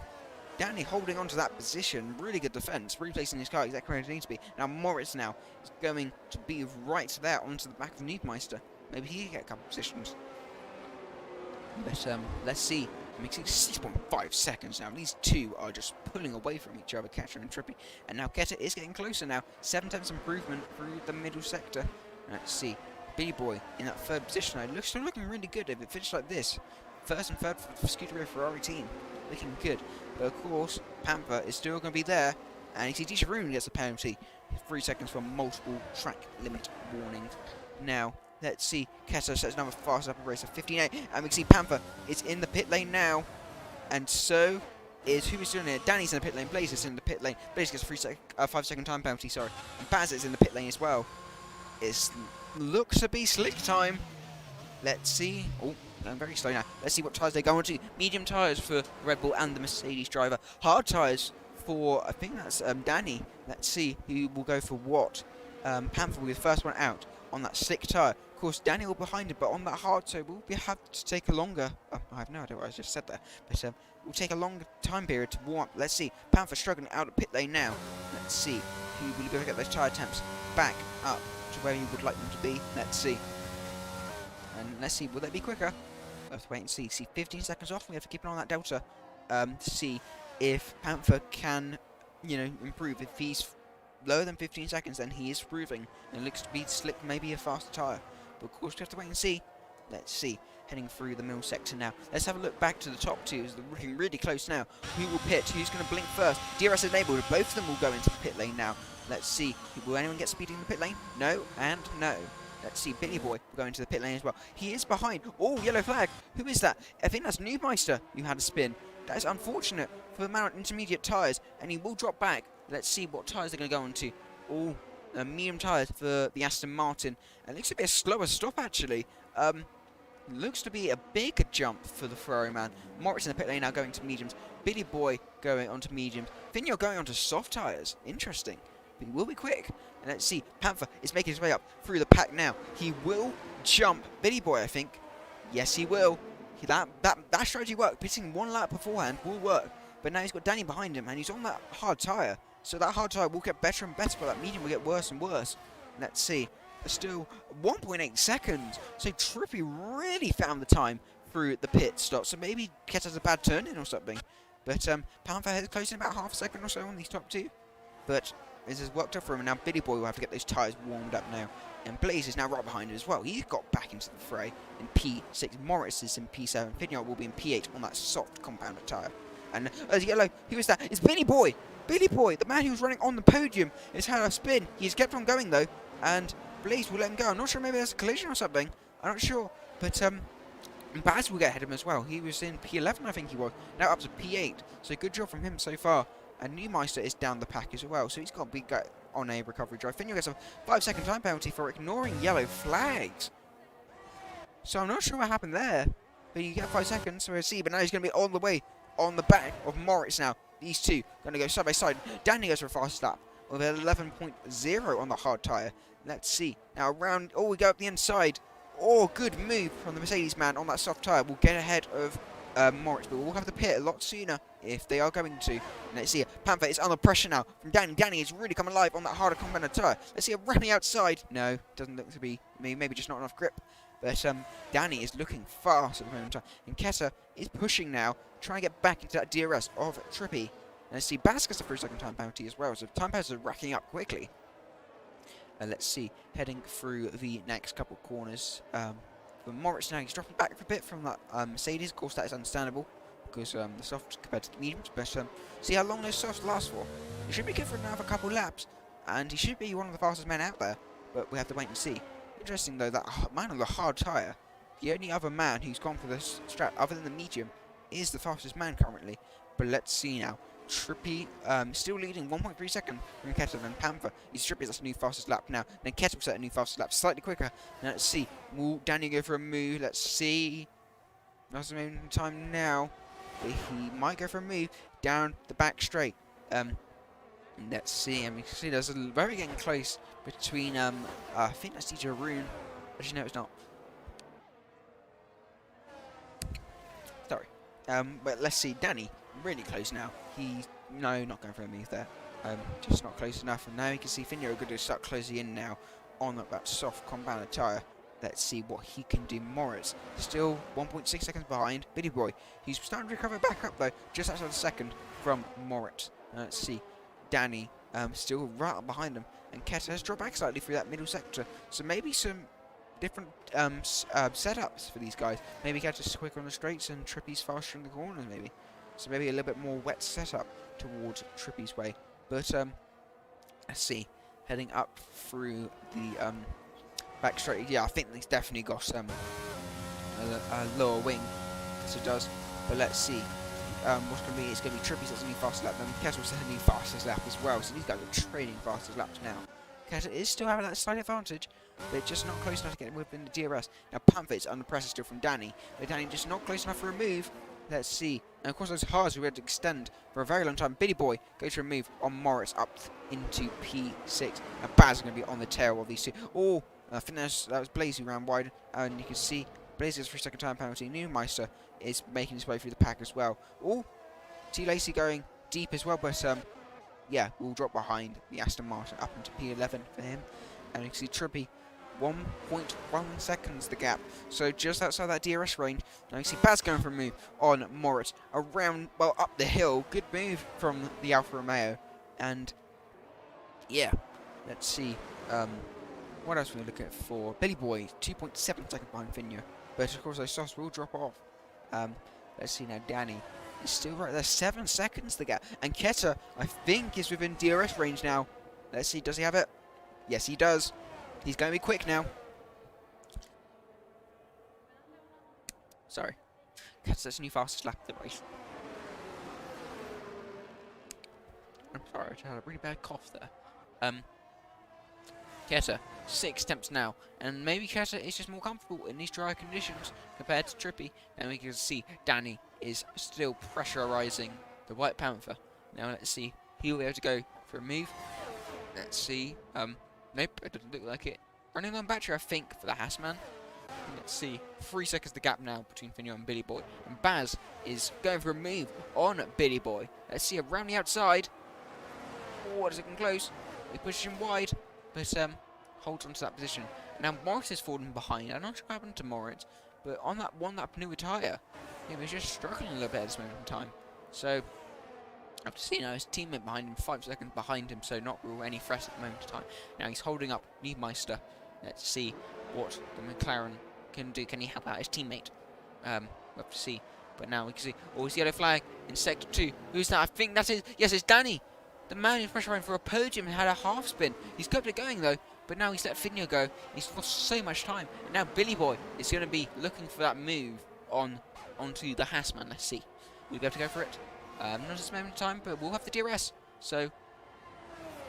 Danny holding on to that position. Really good defence. Replacing his car exactly where it needs to be. Now, Moritz now is going to be right there onto the back of Newmeister. Maybe he can get a couple of positions. But let's see. Makes it 6.5 seconds now. These two are just pulling away from each other, Keta and Trippy. And now Keta is getting closer now. 7/10 improvement through the middle sector. Let's see. Billy Boy in that third position. It looks still looking really good if it finished like this. First and third for the Scuderia Ferrari team. Looking good. But of course, Panther is still going to be there. And you see Dijeroon gets a penalty. 3 seconds for multiple track limit warning. Now, let's see. Keta sets another fast up race of 15.8. And we can see Panther is in the pit lane now. And so is who is doing it? Danny's in the pit lane. Blaze is in the pit lane. Blaze gets a 5 second time penalty, sorry. And Baz is in the pit lane as well. It looks to be slick time. Let's see. Oh, going very slow now. Let's see what tyres they go on to. Medium tyres for Red Bull and the Mercedes driver. Hard tyres for, I think that's Danny. Let's see who will go for what. Panther will be the first one out on that slick tyre. Of course, Danny will behind it, but on that hard tyre, we'll have to take a longer... Oh, I have no idea what I just said there. But we'll take a longer time period to warm up. Let's see. Panther struggling out of pit lane now. Let's see who will go get those tyre temps back up to where you would like them to be. Let's see. And let's see, will they be quicker? We'll have to wait and see. See, 15 seconds off. We have to keep an eye on that delta to see if Panther can, improve. If he's lower than 15 seconds, then he is improving. And it looks to be slick, maybe a faster tyre. But of course, we have to wait and see. Let's see. Heading through the middle sector now. Let's have a look back to the top two. They're looking really close now. Who will pit? Who's going to blink first? DRS enabled. Both of them will go into the pit lane now. Let's see. Will anyone get speeding in the pit lane? No and no. Let's see. Billy Boy will go into the pit lane as well. He is behind. Oh, yellow flag. Who is that? I think that's Newmeister who had a spin. That is unfortunate for the man on intermediate tyres. And he will drop back. Let's see what tyres they're going to go onto. Oh, medium tyres for the Aston Martin. And it looks to be a slower stop, actually. Looks to be a big jump for the Ferrari man. Moritz in the pit lane now going to mediums. Billy Boy going onto mediums. Finyo going onto soft tyres. Interesting. But he will be quick. And let's see. Panther is making his way up through the pack now. He will jump Billy Boy, I think. Yes, he will. That strategy worked. Pitting one lap beforehand will work. But now he's got Danny behind him, and he's on that hard tyre. So that hard tyre will get better and better, but that medium will get worse and worse. Let's see. Still 1.8 seconds. So Trippy really found the time through the pit stop. So maybe Ket has a bad turn in or something. But Panther is close in about half a second or so on these top two. But this has worked out for him. And now Billy Boy will have to get those tyres warmed up now. And Blaze is now right behind it as well. He's got back into the fray in P6. Morris is in P7. Pignot will be in P8 on that soft compounded tyre. And yellow, who is that? It's Billy Boy! Billy Boy, the man who was running on the podium, has had a spin. He's kept on going though. And Blaze will let him go. I'm not sure, maybe there's a collision or something. I'm not sure. But Baz will get ahead of him as well. He was in P11, I think he was. Now up to P8. So good job from him so far. And Newmeister is down the pack as well. So he's got to be on a recovery drive. Finyo gets a 5-second time penalty for ignoring yellow flags. So I'm not sure what happened there. But you get 5 seconds, so we'll see. But now he's going to be on the way on the back of Moritz now. These two going to go side by side. Danny goes for a fast lap with 11.0 on the hard tyre. Let's see. Now around... Oh, we go up the inside. Oh, good move from the Mercedes man on that soft tyre. We'll get ahead of Moritz, but we'll have the pit a lot sooner if they are going to. And let's see, Panther is under pressure now from Danny. Danny is really coming alive on that harder combat tire. Let's see, running outside. No, doesn't look to be, maybe just not enough grip. But Danny is looking fast at the moment in time. And Keta is pushing now, trying to get back into that DRS of Trippy. And let's see, Baz gets the 3-second time penalty as well, so time penalties are racking up quickly. Let's see, heading through the next couple corners. For Moritz now, he's dropping back a bit from that Mercedes. Of course, that is understandable, because the softs compared to the mediums. But see how long those softs last for. He should be good for another couple laps, and he should be one of the fastest men out there. But we have to wait and see. Interesting though, that man on the hard tyre, the only other man who's gone for this strap other than the medium is the fastest man currently. But let's see now. Trippy still leading 1.3 seconds from Keta and Panther. He's Trippy, that's a new fastest lap now. Then Keta will set a new fastest lap, slightly quicker. Now let's see. Will Danny go for a move? Let's see. That's the moment in time now. He might go for a move down the back straight. Let's see. I mean, you can see there's a very getting close between I think that's DJ Rune. Actually, no, it's not. Sorry. But let's see. Danny, really close now. He's not going for a move there. Just not close enough. And now you can see Finio going to start closing in now on that soft compound tyre. Let's see what he can do. Moritz still 1.6 seconds behind. Billy Boy, he's starting to recover back up though, just outside the second from Moritz. Let's see, Danny still right up behind him, and Keta has dropped back slightly through that middle sector. So maybe some different setups for these guys. Maybe Keta's quicker on the straights and Trippy's faster in the corners. Maybe, so maybe a little bit more wet setup towards Trippy's way. But let's see, heading up through the back straight. Yeah, I think he's definitely got a lower wing, so it does. But let's see. What's going to be? It's going to be Trippy's that's a new fastest lap. Then Keta will set a new fastest lap as well. So these guys are trading fastest laps now. Keta is still having that slight advantage, but just not close enough to get within the DRS. Now Panther is under pressure still from Danny, but Danny just not close enough for a move. Let's see. And of course those hards we had to extend for a very long time. Billy Boy goes for a move on Moritz up into P6. And Baz is going to be on the tail of these two. Oh, I think that was Blaze who ran wide, and you can see Blaze gets a 3-second time penalty. Neumeister is making his way through the pack as well. Oh, T Lacey going deep as well, but yeah, we'll drop behind the Aston Martin up into P11 for him. And you can see Trippy 1.1 seconds the gap, so just outside that DRS range. Now you see Baz going for a move on Moritz around, well, up the hill. Good move from the Alfa Romeo. And yeah, let's see. What else are we looking at for? Billy Boy, 2.7 seconds behind Finio. But of course those softs will drop off. Let's see now, Danny is still right there, 7 seconds the gap. And Keta, I think, is within DRS range now. Let's see, does he have it? Yes, he does. He's going to be quick now. Sorry. Keta's new fastest lap of the race. I'm sorry, I just had a really bad cough there. Keta, 6 attempts now, and maybe Keta is just more comfortable in these dry conditions compared to Trippy, and we can see Danny is still pressurizing the White Panther. Now let's see, he'll be able to go for a move. Let's see, nope, it doesn't look like it. Running on battery, I think, for the Hassman. Let's see, 3 seconds the gap now between Finio and Billy Boy, and Baz is going for a move on Billy Boy. Let's see, around the outside. Oh, does it come close? He pushes him wide. But holds on to that position. Now Moritz is falling behind. I'm not sure what happened to Moritz, but on that newer tyre, he was just struggling a little bit at this moment in time. So I have to see now his teammate behind him, 5 seconds behind him, so not real any threat at the moment in time. Now he's holding up Neumeister. Let's see what the McLaren can do. Can he help out his teammate? We'll have to see. But now we can see, oh, it's yellow flag in sector 2. Who's that? I think that is, yes, it's Danny. The man who's pressuring for a podium and had a half spin. He's kept it going though, but now he's let Finio go. He's lost so much time. And now Billy Boy is going to be looking for that move onto the Hassman. Let's see. We'll be able to go for it. Not at this moment in time, but we'll have the DRS. So,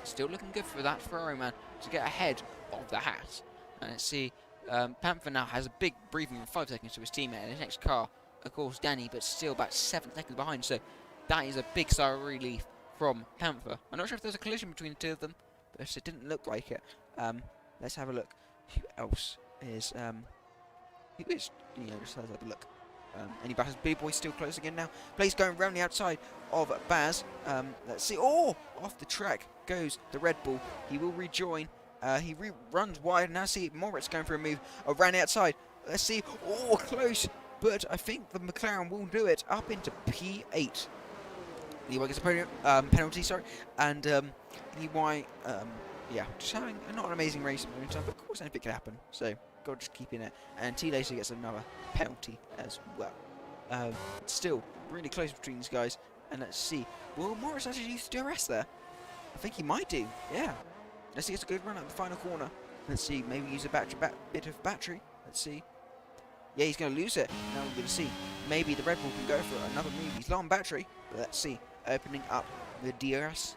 still looking good for that Ferrari man to get ahead of the Hass. And let's see. Panther now has a big breathing of 5 seconds to his teammate. In his next car, of course, Danny, but still about 7 seconds behind. So, that is a big sigh of relief from Panther. I'm not sure if there's a collision between the two of them, but it didn't look like it. Let's have a look. Who else is? Who is? Just let's have a look. Any battles? Billy Boy still close again now. Blaze going round the outside of Baz. Let's see. Oh, off the track goes the Red Bull. He will rejoin. He runs wide. Now see Moritz going for a move around the outside. Let's see. Oh, close. But I think the McLaren will do it up into P8. Levi gets a penalty, sorry. And Levi, yeah, just having not an amazing race at the moment, but of course anything can happen. So, got to just keep in it. And T Lacer gets another penalty as well. Still, really close between these guys. And let's see. Will Morris actually use DRS there? I think he might do, yeah. Let's see, it's a good run at the final corner. Let's see, maybe use a bit of battery. Let's see. Yeah, he's going to lose it. Now we're going to see. Maybe the Red Bull can go for another move. He's low on battery. But let's see. Opening up the DRS.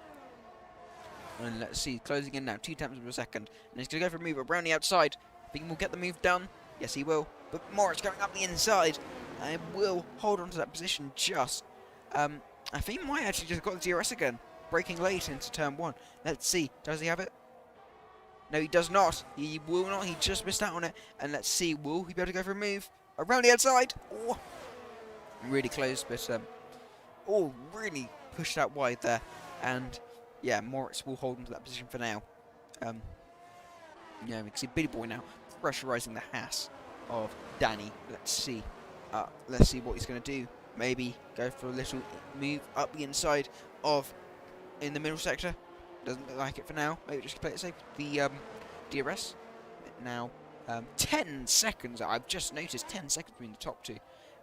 And let's see. Closing in now. 2 tenths of a second. And he's going to go for a move around the outside. Think he'll get the move done. Yes, he will. But Moritz going up the inside. And will hold on to that position just. I think he might actually just got the DRS again. Braking late into turn 1. Let's see. Does he have it? No, he does not. He will not. He just missed out on it. And let's see. Will he be able to go for a move? Around the outside. Oh, really close, but oh, really pushed out wide there. And yeah, Moritz will hold on to that position for now. Yeah, we can see Billy Boy now pressurizing the Haas of Danny. Let's see. Let's see what he's going to do. Maybe go for a little move up the inside of in the middle sector. Doesn't look like it for now. Maybe just play it safe. The DRS now 10 seconds. I've just noticed 10 seconds between the top two.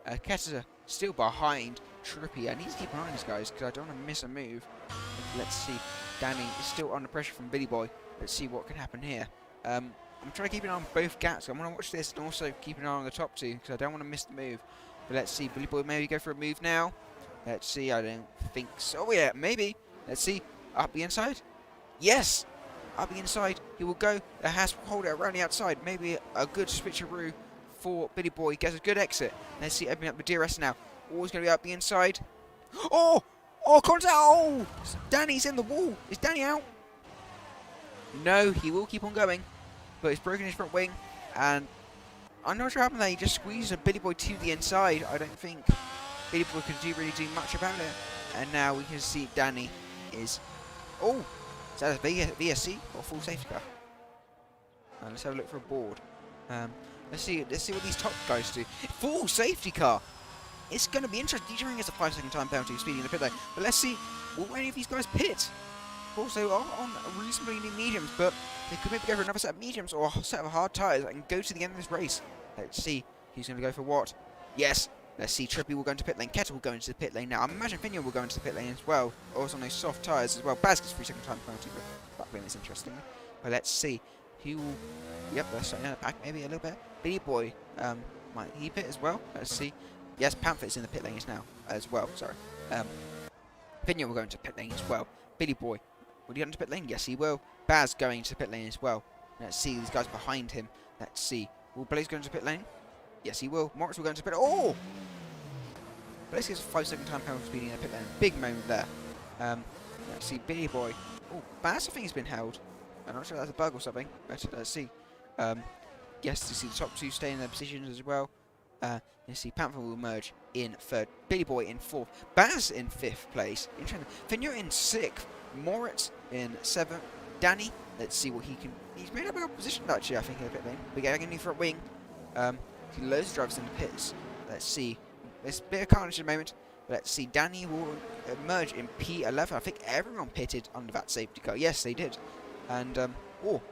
Ketzer still behind Trippy. I need to keep an eye on these guys because I don't want to miss a move. Let's see. Danny is still under pressure from Billy Boy. Let's see what can happen here. I'm trying to keep an eye on both gaps. I want to watch this and also keep an eye on the top two because I don't want to miss the move. But let's see. Billy Boy maybe go for a move now. Let's see. I don't think so. Oh, yeah, maybe. Let's see. Up the inside. Yes! Up the inside. He will go. The Haas will hold it around the outside. Maybe a good switcheroo for Billy Boy. Gets a good exit. Let's see. Opening up the DRS now. Always going to be up the inside. Oh! Oh, contact! Oh! Danny's in the wall. Is Danny out? No, he will keep on going. But he's broken his front wing. And I'm not sure what happened there. He just squeezed a Billy Boy to the inside. I don't think Billy Boy could really do much about it. And now we can see Danny is... Oh! Is that a VSC or full safety car? Let's have a look for a board. Let's see what these top guys do. Full safety car! It's going to be interesting. During is a 5-second time penalty for speeding in the pit lane. But let's see, will any of these guys pit? Also on reasonably new mediums, but they could maybe go for another set of mediums or a set of hard tyres and go to the end of this race. Let's see who's going to go for what. Yes! Let's see, Trippy will go into pit lane, Kettle will go into the pit lane now. I imagine Finian will go into the pit lane as well. Also on those soft tyres as well. Baz gets 3-second time penalty, but that win is interesting. But let's see. Who will... Yep, they're starting out the pack maybe a little bit. Billy Boy, might he pit as well? Let's see. Yes, Panther's in the pit lane now as well, sorry. Finian will go into pit lane as well. Billy Boy, will he go into pit lane? Yes, he will. Baz going into pit lane as well. Let's see these guys behind him. Let's see. Will Blaze go into pit lane? Yes, he will. Morris will go into pit. Oh! Blaze gets a 5-second time penalty for speeding in the pit lane. Big moment there. Let's see. Billy Boy. Oh, Baz, I think he's been held. I'm not sure if that's a bug or something. But let's see. Yes, you see the top two stay in their positions as well. You see Panther will emerge in 3rd. Billy Boy in 4th. Baz in 5th place. Interesting. Finyo in 6th. Moritz in 7th. Danny, let's see what he can... He's made up a good position actually, I think, in the pit lane. Big agony front wing. See loads of drivers in the pits. Let's see. There's a bit of carnage at the moment. Let's see. Danny will emerge in P11. I think everyone pitted under that safety car. Yes, they did. And, oh,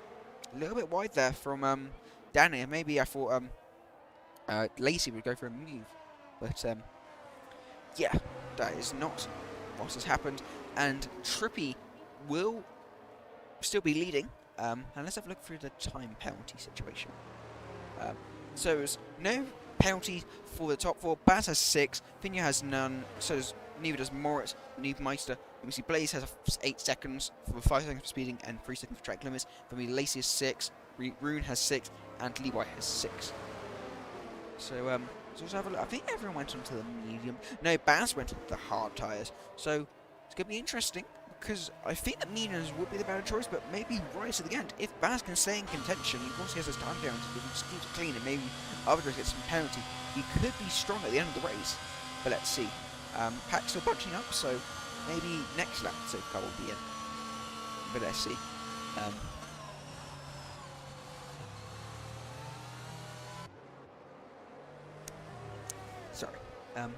a little bit wide there from Danny. Maybe I thought Lacey would go for a move. But, yeah, that is not what has happened. And Trippy will still be leading. And let's have a look through the time penalty situation. So there's no penalty for the top 4. Baz has 6. Finja has none. So neither does Moritz, Meister. And we see Blaze has 8 seconds for 5 seconds for speeding and 3 seconds for track limits. For me, Lacey has 6. Rune has 6. And Levi has 6. So let's have a look. I think everyone went onto the medium. No, Baz went onto the hard tyres. So it's going to be interesting because I think that Minas would be the better choice, but maybe right at the end. If Baz can stay in contention, he also has his time down to just keep it clean, and maybe others get some penalty. He could be strong at the end of the race, but let's see. Pack's still bunching up, so maybe next lap the safety car will be in. But let's see. Sorry. A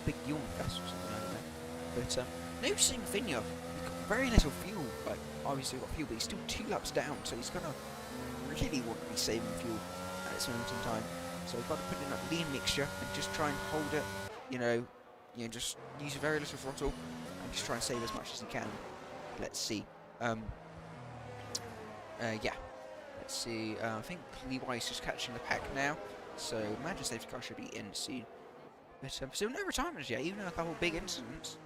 big yawn fest or something like that. But noticing Finja, he's got very little fuel. Like, obviously got fuel, but he's still 2 laps down, so he's gonna really want to be saving fuel at this moment in time. So we've got to put in that lean mixture and just try and hold it. You know, just use very little throttle and just try and save as much as you can. Let's see. Yeah. Let's see. I think Levi is just catching the pack now, so imagine safety car should be in soon. But still no retirements yet, even a couple of big incidents.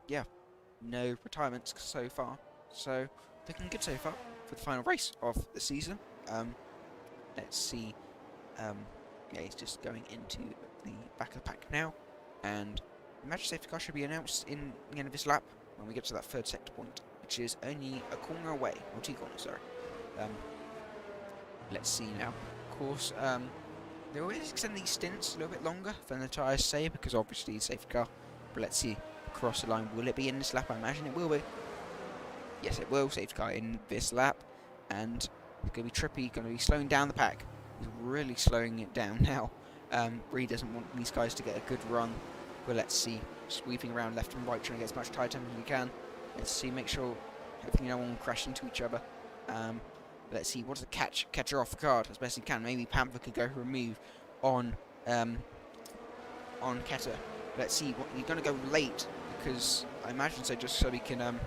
Yeah, no retirements so far. So looking good so far for the final race of the season. Let's see. Yeah, he's just going into the back of the pack now, and the match safety car should be announced in the end of this lap when we get to that 3rd sector point, which is only a corner away, or 2 corners, sorry. Let's see now. Of course, they always extend these stints a little bit longer than the tyres say, because obviously it's a safety car. But let's see, across the line, will it be in this lap? I imagine it will be. Yes, it will. Safety car in this lap, and it's going to be Trippy, going to be slowing down the pack. He's really slowing it down now. Really doesn't want these guys to get a good run. But let's see, sweeping around left and right, trying to get as much tire time as we can. Let's see, make sure hopefully no one will crash into each other. Let's see, what does the catcher off guard as best he can? Maybe Panther could go remove on Ketter. Let's see, he's going to go late, because I imagine so, just so he can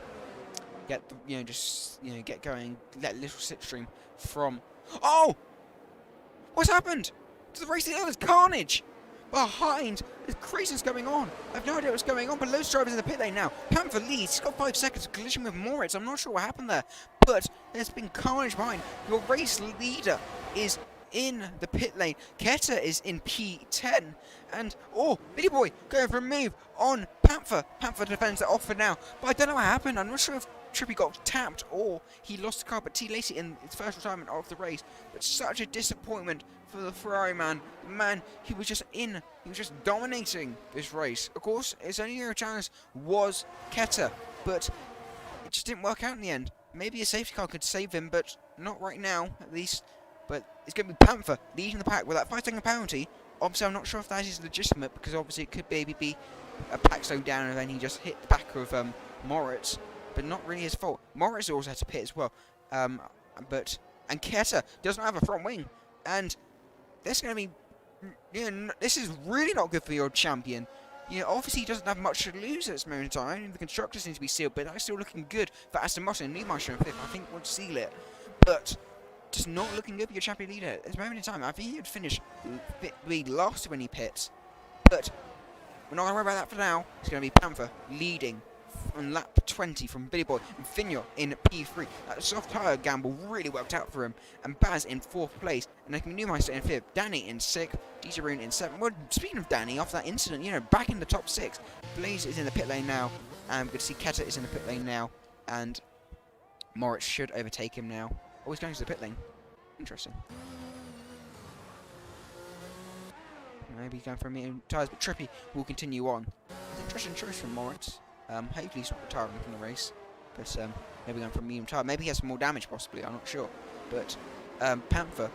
get the, get going, let little slipstream from. Oh, what's happened to the race? There's carnage behind. There's craziness going on. I have no idea what's going on, but loads of drivers in the pit lane now. Panther leads. He's got 5 seconds of collision with Moritz. I'm not sure what happened there, but there's been carnage behind. Your race leader is in the pit lane. Ketter is in P10, and Billy Boy going for a move on Panther. Panther defends it off for now, but I don't know what happened. I'm not sure if Trippy got tapped or he lost the car, but T. Lacey in his first retirement of the race. But such a disappointment for the Ferrari man. The man, he was just dominating this race. Of course, his only real challenge was Ketter, but it just didn't work out in the end. Maybe a safety car could save him, but not right now, at least. But it's going to be Panther leading the pack with that 5-second penalty. Obviously, I'm not sure if that is legitimate, because obviously it could maybe be a pack slowed down and then he just hit the back of Moritz. But not really his fault. Moritz also had to pit as well. And Ketter doesn't have a front wing. And this is going to be, this is really not good for your champion. Obviously he doesn't have much to lose at this moment in time. The constructors need to be sealed, but that's still looking good for Aston Martin. Newmeister in 5th, I think, would seal it. But just not looking good for your champion leader at this moment in time. I think he would finish be last when he pits. But we're not going to worry about that for now. It's going to be Panther leading on lap 20 from Billy Boy, and Finja in P3. That soft tyre gamble really worked out for him. And Baz in 4th place, and then Newmeister in 5th, Danny in 6th, DJ Roon in 7th. Well, speaking of Danny, after that incident, back in the top 6. Blaze is in the pit lane now, and we can see Ketter is in the pit lane now, and Moritz should overtake him now. Oh, he's going to the pit lane. Interesting. Maybe he's going for a medium tyres, but Trippy will continue on. It's an interesting choice from Moritz. Hopefully he's not retiring from the race, but maybe going for a medium tyre. Maybe he has some more damage, possibly, I'm not sure. But Panther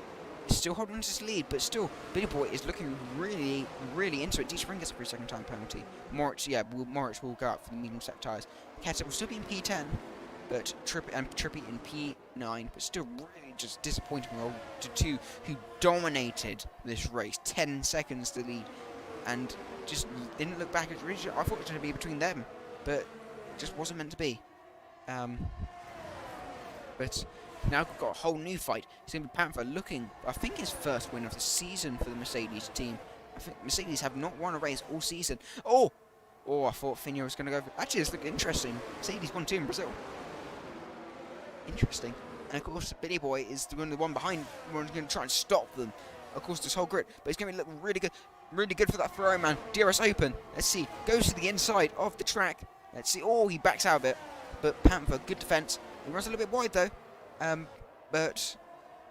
is still holding on to his lead, but still, Billy Boy is looking really, really into it. D-Spring gets a 3-second time penalty. Moritz will go up for the medium set tyres. Ketter will still be in P10, but Trippy in P9, but still really just disappointing to 2 who dominated this race. 10 seconds to lead, and just didn't look back at the region. I thought it was going to be between them, but it just wasn't meant to be. But now we've got a whole new fight. It's going to be Panther looking, I think, his first win of the season for the Mercedes team. I think Mercedes have not won a race all season. Oh, I thought Finja was going to go for... Actually, this looked interesting. Mercedes won 2 in Brazil. Interesting. And of course, Billy Boy is the one behind. We're going to try and stop them. Of course, this whole grid, but it's going to look really good. Really good for that Ferrari man. DRS open. Let's see. Goes to the inside of the track. Let's see. Oh, he backs out of it. But Panther, good defence. He runs a little bit wide though. But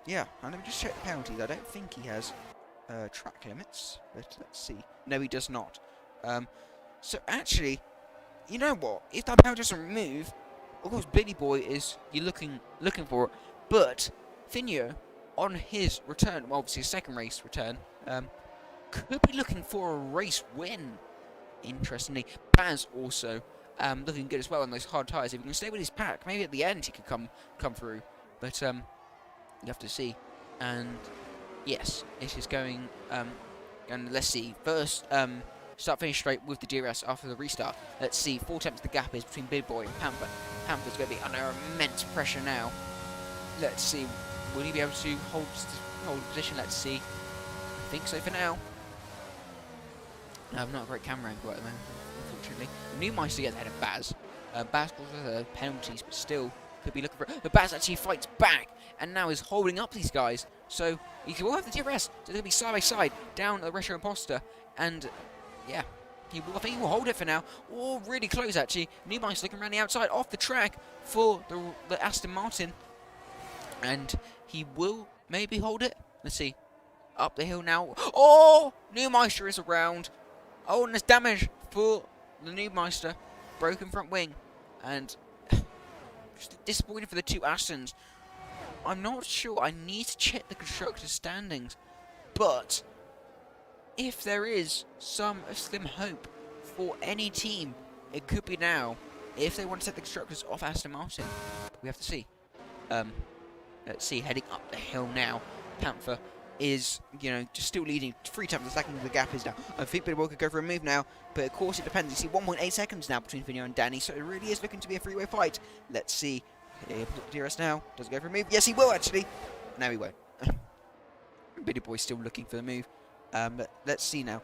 yeah, and let me just check the penalties. I don't think he has track limits, but let's see. No, he does not. So actually, you know what? If that penalty doesn't remove, of course, Billy Boy is looking for it. But Finio, on his return, well, obviously his second race return, could be looking for a race win. Interestingly, Baz also looking good as well on those hard tyres. If he can stay with his pack, maybe at the end he could come through. But you have to see. And yes, it is going. And let's see. First, start finish straight with the DRS after the restart. Let's see. 4 tenths the gap is between Big Boy and Panther. Panther's going to be under immense pressure now. Let's see. Will he be able to hold position? Let's see. I think so for now. Not a great camera angle at the moment, unfortunately. Neumeister gets ahead of Baz. Baz causes penalties, but still could be looking for it. But Baz actually fights back, and now is holding up these guys. So he will have the DRS. So they're going to be side by side down the Retro Imposter, and yeah, I think he will hold it for now. Oh, really close actually. Neumeister looking around the outside, off the track for the Aston Martin, and he will maybe hold it. Let's see. Up the hill now. Oh, Neumeister is around. Oh, and there's damage for the Neumeister. Broken front wing. And just disappointed for the two Astons. I'm not sure. I need to check the constructors' standings. But if there is some slim hope for any team, it could be now. If they want to set the constructors off Aston Martin. We have to see. Let's see. Heading up the hill now. Panther is, just still leading 3 tenths a second. The gap is now. I think Billy Boy could go for a move now, but of course it depends. You see 1.8 seconds now between Finio and Danny, so it really is looking to be a three-way fight. Let's see. Here, DRS now. Does he go for a move? Yes, he will actually. No, he won't. Billy Boy's still looking for the move. But let's see now.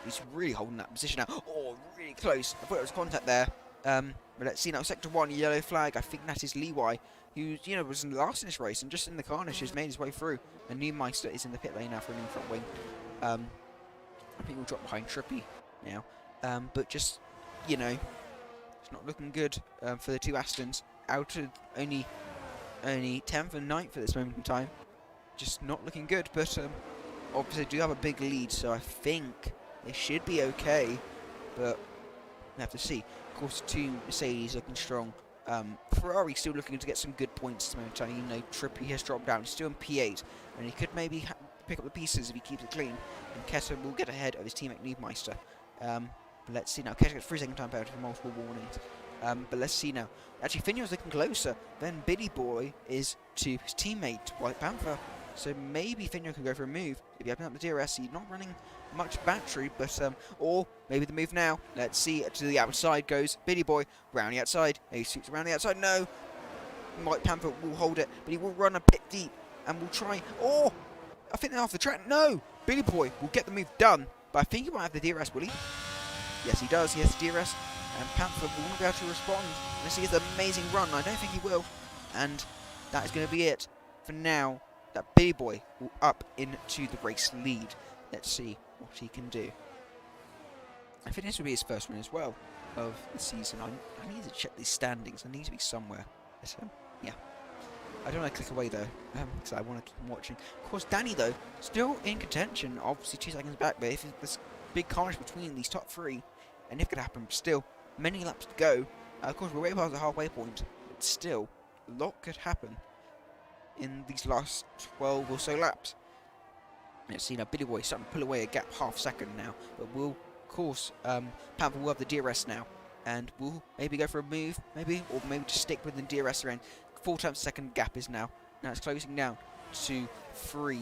He's really holding that position now. Oh, really close. I thought it was contact there. But let's see now. Sector 1, yellow flag. I think that is Leeway, who was last in this race and just in the carnage has made his way through. And Neumeister is in the pit lane now for a new front wing. I think we'll drop behind Trippy now. But just, it's not looking good for the two Astons. Out of only 10th and 9th at this moment in time. Just not looking good, but obviously they do have a big lead, so I think they should be okay. But we have to see. Of course, two Mercedes looking strong. Ferrari still looking to get some good points at the moment in time. Trippy has dropped down. He's still in P8, and he could maybe pick up the pieces if he keeps it clean. And Keta will get ahead of his teammate Neumeister. But let's see now. Keta gets 3 second time penalty for multiple warnings. But let's see now. Actually, Finio's looking closer. Then Billy Boy is to his teammate White Panther. So maybe Finio can go for a move. If you open up the DRS, he's not running much battery, but or maybe the move now. Let's see. To the outside goes Billy Boy. Round the outside. He shoots around the outside. No. White Panther will hold it, but he will run a bit deep and will try. Oh, I think they're off the track. No. Billy Boy will get the move done, but I think he might have the DRS, will he? Yes, he does. He has the DRS. And Panther will not be able to respond unless he gets an amazing run. I don't think he will. And that is going to be it for now. That Billy Boy will up into the race lead. Let's see what he can do. I think this will be his first win as well of the season. I need to check these standings. I need to be somewhere. But, yeah. I don't want to click away though, because I want to keep watching. Of course, Danny though, still in contention. Obviously 2 seconds back, but if there's big carnage between these top 3, and if it could happen, but still, many laps to go. Of course, we're way past the halfway point, but still, a lot could happen in these last 12 or so laps. Let's see now, Billy Boy starting to pull away a gap half second now, but will, of course, Panther will have the DRS now, and will maybe go for a move, or maybe just stick with the DRS around. 4 times a second gap is now it's closing down to 3.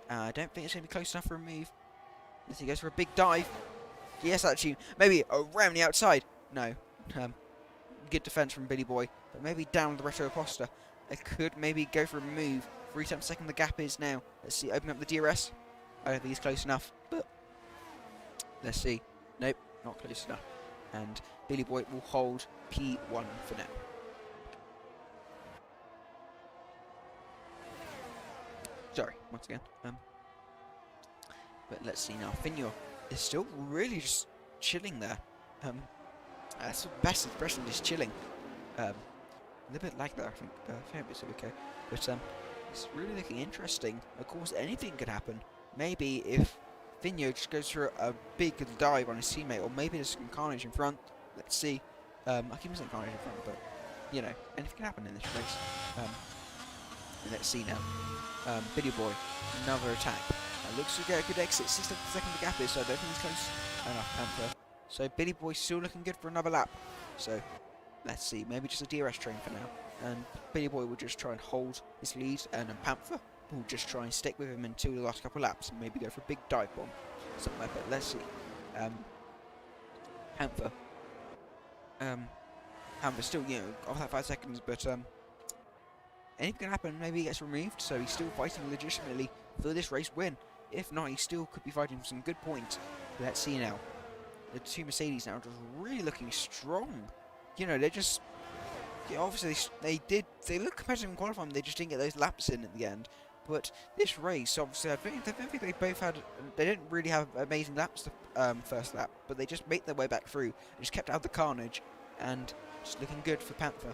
I don't think it's going to be close enough for a move. Let's see, he goes for a big dive. Yes, actually, maybe around the outside. No. Good defense from Billy Boy, but maybe down the Retro Imposter. It could maybe go for a move. 3 times a second the gap is now. Let's see, open up the DRS. I don't think he's close enough, but let's see. Nope, not close enough. And Billy Boy will hold P1 for now. Sorry, once again. But let's see now. Finio is still really just chilling there. So best impression is chilling. A little bit like that, I think. I hope it's okay. But it's really looking interesting. Of course, anything could happen. Maybe if Finio just goes for a big dive on his teammate, or maybe there's some carnage in front. Let's see. I keep saying carnage in front, but you know, anything can happen in this race. Let's see now. Video Boy, another attack. Looks to get a good exit. 6 seconds the gap is, so I don't think he's close enough. Panther. So Billy Boy's still looking good for another lap. So let's see, maybe just a DRS train for now. And Billy Boy will just try and hold his lead, and then Panther will just try and stick with him until the last couple of laps, and maybe go for a big dive bomb somewhere. But let's see. Panther. Panther's still, you know, off that 5 seconds, but anything can happen. Maybe he gets removed, so he's still fighting legitimately for this race win. If not, he still could be fighting for some good points. But let's see now. The two Mercedes now just really looking strong. You know, they're just... Yeah, obviously, they look competitive in qualifying, they just didn't get those laps in at the end. But this race, obviously, I think they both had... They didn't really have amazing laps the first lap, but they just made their way back through. They just kept out the carnage, and just looking good for Panther.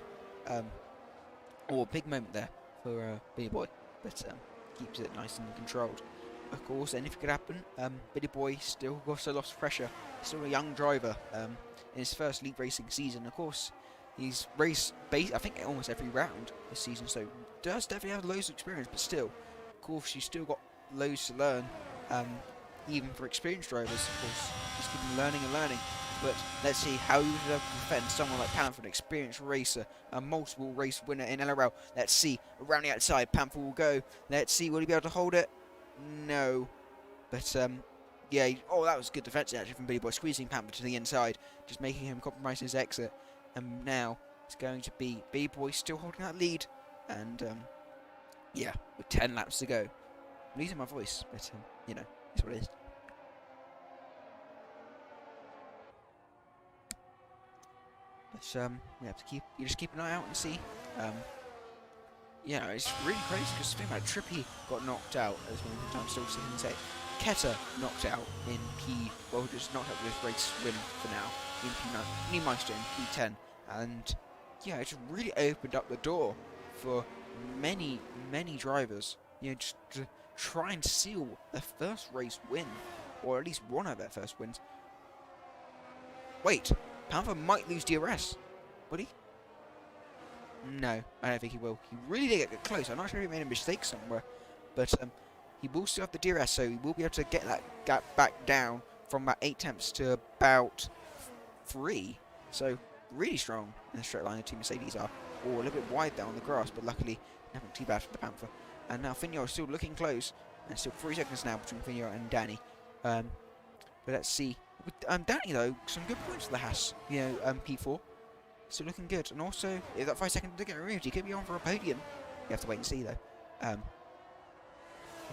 Or a big moment there for Billy Boy, but keeps it nice and controlled. Of course, anything could happen. Billy Boy still also lost pressure. Still a young driver in his first league racing season. Of course, he's raced, I think, almost every round this season, so does definitely have loads of experience. But still, of course, he's still got loads to learn. Even for experienced drivers, of course, just keep learning and learning. But let's see how you would defend someone like Panther, an experienced racer, a multiple race winner in LRL. Let's see, around the outside, Panther will go. Let's see, will he be able to hold it? No. But, yeah, oh, that was good defense actually from Billy Boy, squeezing Panther to the inside, just making him compromise his exit. And now it's going to be Billy Boy still holding that lead. And, yeah, with 10 laps to go. I'm losing my voice, but, you know, it's what it is. But you just keep an eye out and see. Yeah, it's really crazy because think about Trippy got knocked out as one of the times still sitting and say Keta knocked out in just knocked out with this race win for now in P9, Niemeister in P10, and yeah, it's really opened up the door for many drivers, you know, just to try and seal their first race win, or at least one of their first wins. Wait. Panther might lose DRS. Would he? No, I don't think he will. He really did get close. I'm not sure if he made a mistake somewhere. But he will still have the DRS, so he will be able to get that gap back down from about 8 tenths to about 3. So, really strong in the straight line. The two Mercedes are. Or a little bit wide there on the grass, but luckily, nothing too bad for the Panther. And now Finio is still looking close. And still 3 seconds now between Finio and Danny. But let's see. With Danny, though, some good points for the Haas, you know, P4. Still looking good. And also, if that 5 seconds to get removed, he could be on for a podium. You have to wait and see, though. Of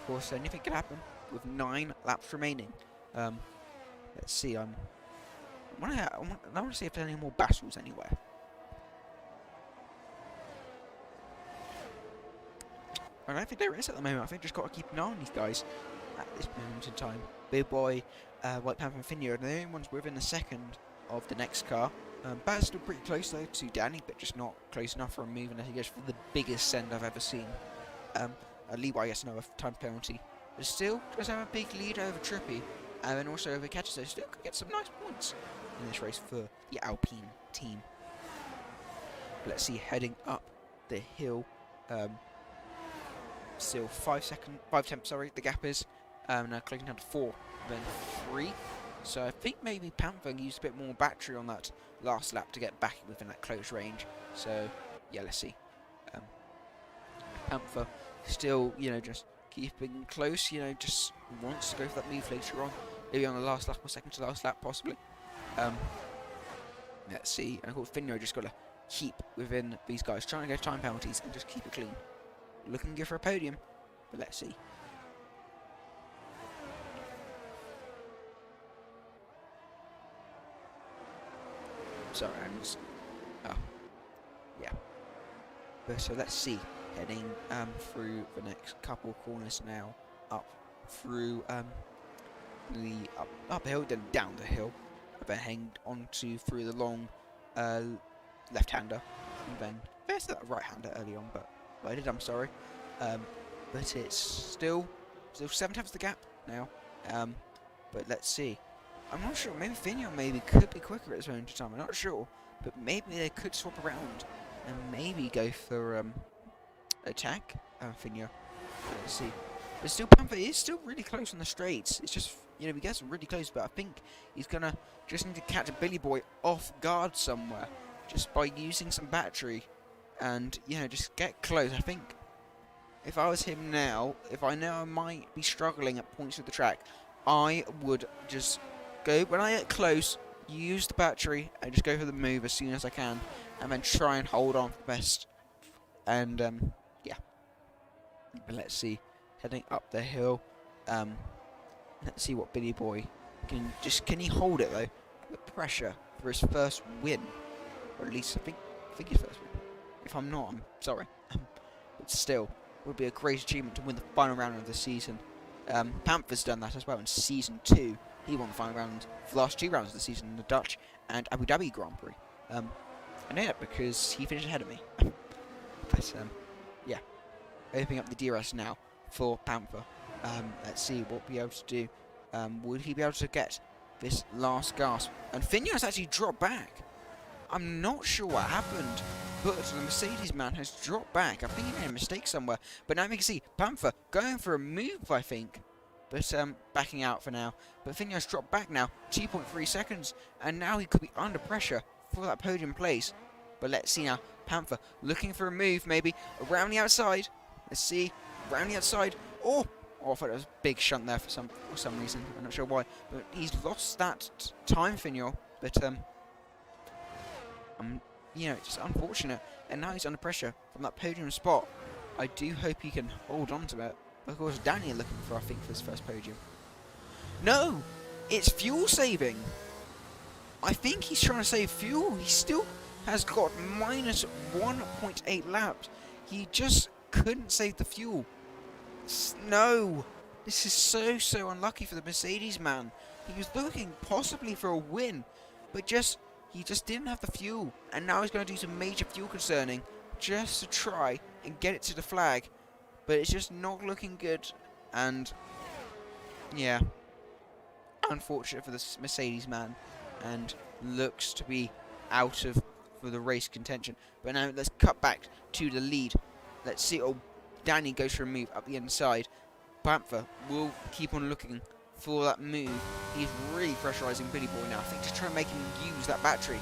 course, anything could happen with 9 laps remaining. Let's see. I want to see if there's any more battles anywhere. I don't think there is at the moment. I think just got to keep an eye on these guys at this moment in time. Big Boy, White Panther and Finio are the only ones within a second of the next car. Bat's still pretty close though to Danny, but just not close enough for a move unless he goes for the biggest send I've ever seen. Leeway gets another time penalty. But still, does have a big lead over Trippy, and then also over Catcher, so still could get some nice points in this race for the Alpine team. But let's see, heading up the hill, still 5 tenths, sorry, the gap is. Now clicking down to 4, then 3. So I think maybe Panther used a bit more battery on that last lap to get back within that close range. So yeah, let's see. Panther still, you know, just keeping close. You know, just wants to go for that move later on, maybe on the last lap or second to last lap, possibly. Let's see. And of course, Finio just got to keep within these guys, trying to get time penalties and just keep it clean. Looking good for a podium, but let's see. Sorry, I'm just... Oh. Yeah. But so let's see. Heading through the next couple corners now. Up through the uphill, then down the hill. then hanged onto through the long left-hander, and then there's that right-hander early on, but I did. I'm sorry, but it's still 7 times the gap now. But let's see. I'm not sure. Maybe Finio could be quicker at this moment in time. I'm not sure, but maybe they could swap around and maybe go for attack Finio. Let's see. But still, Panther is still really close on the straights. It's just, he gets really close, but I think he's gonna just need to catch a Billy Boy off guard somewhere, just by using some battery, and just get close. I think if I was him now, if I know I might be struggling at points of the track, I would just go, when I get close, use the battery and just go for the move as soon as I can, and then try and hold on for the best. And yeah. But let's see, heading up the hill. Let's see what Billy Boy can he hold it though? The pressure for his first win, or at least I think his first win. If I'm not, I'm sorry. But still, it would be a great achievement to win the final round of the season. Panther's done that as well in Season 2. He won the final round for the last 2 rounds of the season in the Dutch and Abu Dhabi Grand Prix. I know that because he finished ahead of me. But, yeah. Opening up the DRS now for Panther. Let's see what we'll be able to do. Would he be able to get this last gasp? And Finio's actually dropped back. I'm not sure what happened, but the Mercedes man has dropped back. I think he made a mistake somewhere. But now we can see Panther going for a move, I think. But backing out for now. But Finio's dropped back now, 2.3 seconds. And now he could be under pressure for that podium place. But let's see now. Panther looking for a move, maybe around the outside. Let's see. Around the outside. Oh, I thought it was a big shunt there for some reason. I'm not sure why. But he's lost that time, Finio. But just unfortunate. And now he's under pressure from that podium spot. I do hope he can hold on to it. Of course, Danny looking for, I think, for his first podium. No! It's fuel saving! I think he's trying to save fuel. He still has got minus 1.8 laps. He just couldn't save the fuel. No! This is so unlucky for the Mercedes man. He was looking possibly for a win, but he just didn't have the fuel. And now he's going to do some major fuel concerning just to try and get it to the flag. But it's just not looking good. And yeah, unfortunate for the Mercedes man, and looks to be out of for the race contention. But now let's cut back to the lead. Let's see. Oh, Danny goes for a move up the inside. Panther will keep on looking for that move. He's really pressurizing Billy Boy now. I think just try and make him use that battery,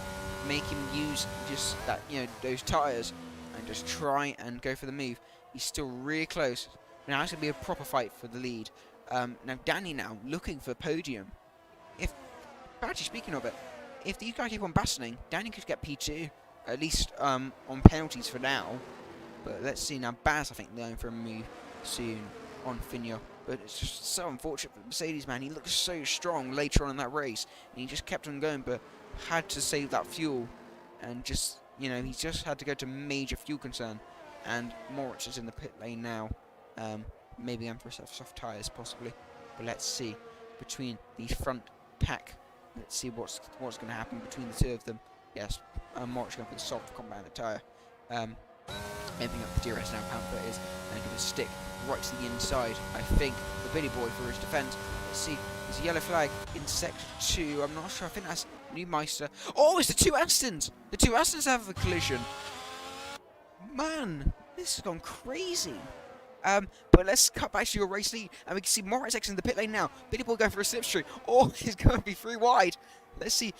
make him use just that, those tires, and just try and go for the move. He's still really close. Now it's going to be a proper fight for the lead. Now Danny now looking for podium. Actually, speaking of it, if these guys keep on battling, Danny could get P2, at least on penalties for now. But let's see now. Baz, I think, going for a move soon on Finio. But it's just so unfortunate for the Mercedes man. He looked so strong later on in that race, and he just kept on going, but had to save that fuel, and just he just had to go to major fuel concern. And Moritz is in the pit lane now. Maybe going for soft tyres, possibly. But let's see. Between the front pack, let's see what's going to happen between the two of them. Yes, Moritz going for the soft compound tyre. Amping up the DRS now. Panther is going to stick right to the inside, I think, the Billy Boy for his defence. Let's see. There's a yellow flag in Sector 2. I'm not sure. I think that's Neumeister. Oh, it's the two Astons! The two Astons have a collision. Man, this has gone crazy. But let's cut back to your race lead, and we can see Moritz in the pit lane now. Billy Boy going for a slipstream. Oh, he's going to be 3 wide. Let's see.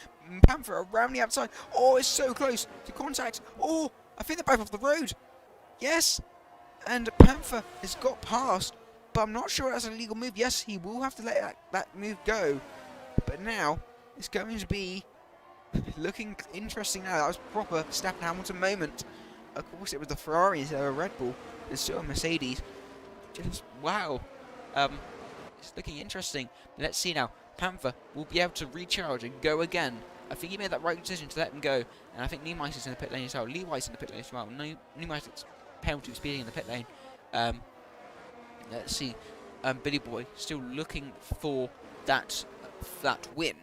Panther around the outside. Oh, it's so close to contact. Oh, I think they're both off the road. Yes. And Panther has got past, but I'm not sure that's a legal move. Yes, he will have to let that move go. But now, it's going to be looking interesting now. That was proper Verstappen Hamilton moment. Of course, it was the Ferrari instead of a Red Bull. There's still a Mercedes. Just, wow. It's looking interesting. Let's see now. Panther will be able to recharge and go again. I think he made that right decision to let him go. And I think Neumeister's in the pit lane as well. Lewi's in the pit lane as well. Neumeister's penalty for speeding in the pit lane. Let's see. Billy Boy still looking for that win.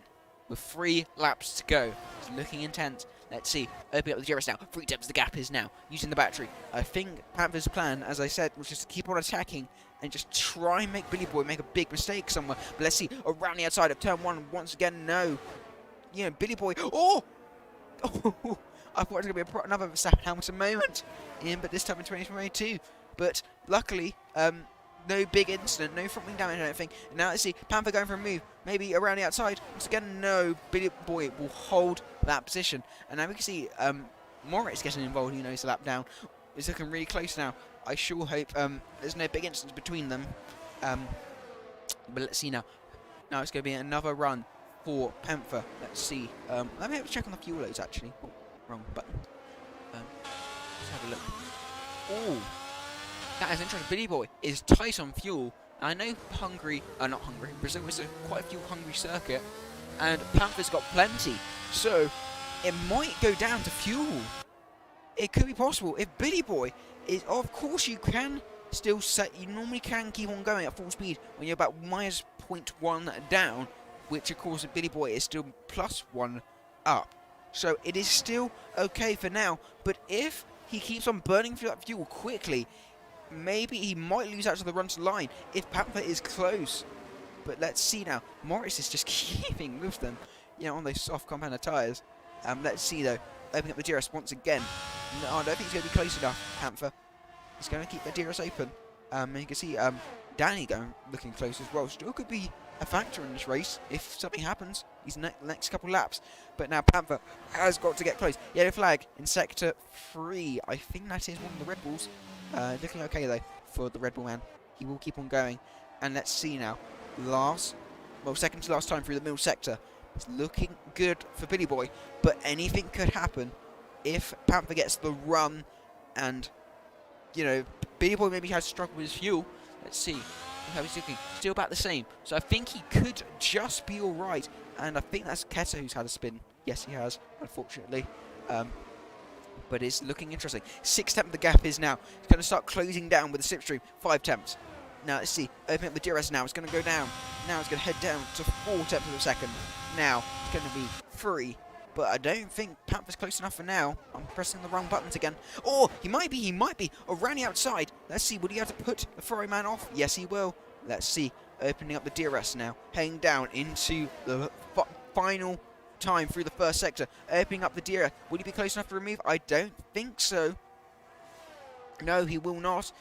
with 3 laps to go. It's looking intense. Let's see. Opening up the DRS now. 3 tenths the gap is now. Using the battery. I think Panther's plan, as I said, was just to keep on attacking and just try and make Billy Boy make a big mistake somewhere. But let's see. Around the outside of turn 1 once again. No. You know, Billy Boy. Oh! Oh! I thought it was going to be another Verstappen Hamilton moment. But this time in 2022. But luckily, no big incident, no front wing damage or anything. And now let's see, Panther going for a move, maybe around the outside. Once again, no, Billy Boy will hold that position. And now we can see Moritz getting involved, he knows the lap down. It's looking really close now. I sure hope there's no big incidents between them. But let's see now. Now it's going to be another run for Panther. Let's see. Let me have a check on the fuel loads actually. Oh, wrong button. Let's have a look. Oh! That is interesting. Billy Boy is tight on fuel. I know not Hungary, Brazil is a quite a fuel-hungry circuit, and Panther's got plenty. So, it might go down to fuel. It could be possible. If Billy Boy is, of course you can still set, you normally can keep on going at full speed when you're about minus 0.1 down, which of course Billy Boy is still plus 1 up. So, it is still okay for now, but if he keeps on burning through that fuel quickly, maybe he might lose out to the run to line if Panther is close. But let's see now. Morris is just keeping with them, you know, on those soft compounded tyres. Let's see though. Opening up the DRS once again. No, I don't think he's going to be close enough, Panther. He's going to keep the DRS open. And you can see Danny looking close as well. Still could be a factor in this race if something happens. He's next couple laps. But now Panther has got to get close. Yellow flag in sector 3. I think that is one of the Red Bulls. Looking okay though for the Red Bull man. He will keep on going. And let's see now. Second to last time through the middle sector. It's looking good for Billy Boy. But anything could happen if Panther gets the run and, you know, Billy Boy maybe has struggled with his fuel. Let's see how he's looking. Still about the same. So I think he could just be alright. And I think that's Keta who's had a spin. Yes, he has, unfortunately. But it's looking interesting. 6 tenths the gap is now. It's going to start closing down with the slipstream. 5 tenths. Now let's see. Opening up the DRS now. It's going to go down. Now it's going to head down to 4 tenths of a second. Now it's going to be 3. But I don't think Panther's close enough for now. I'm pressing the wrong buttons again. Oh, he might be. Around the outside. Let's see. Would he have to put the Ferrari man off? Yes, he will. Let's see. Opening up the DRS now. Heading down into the final time through the first sector. Opening up the DRS. Will he be close enough to remove? I don't think so. No, he will not.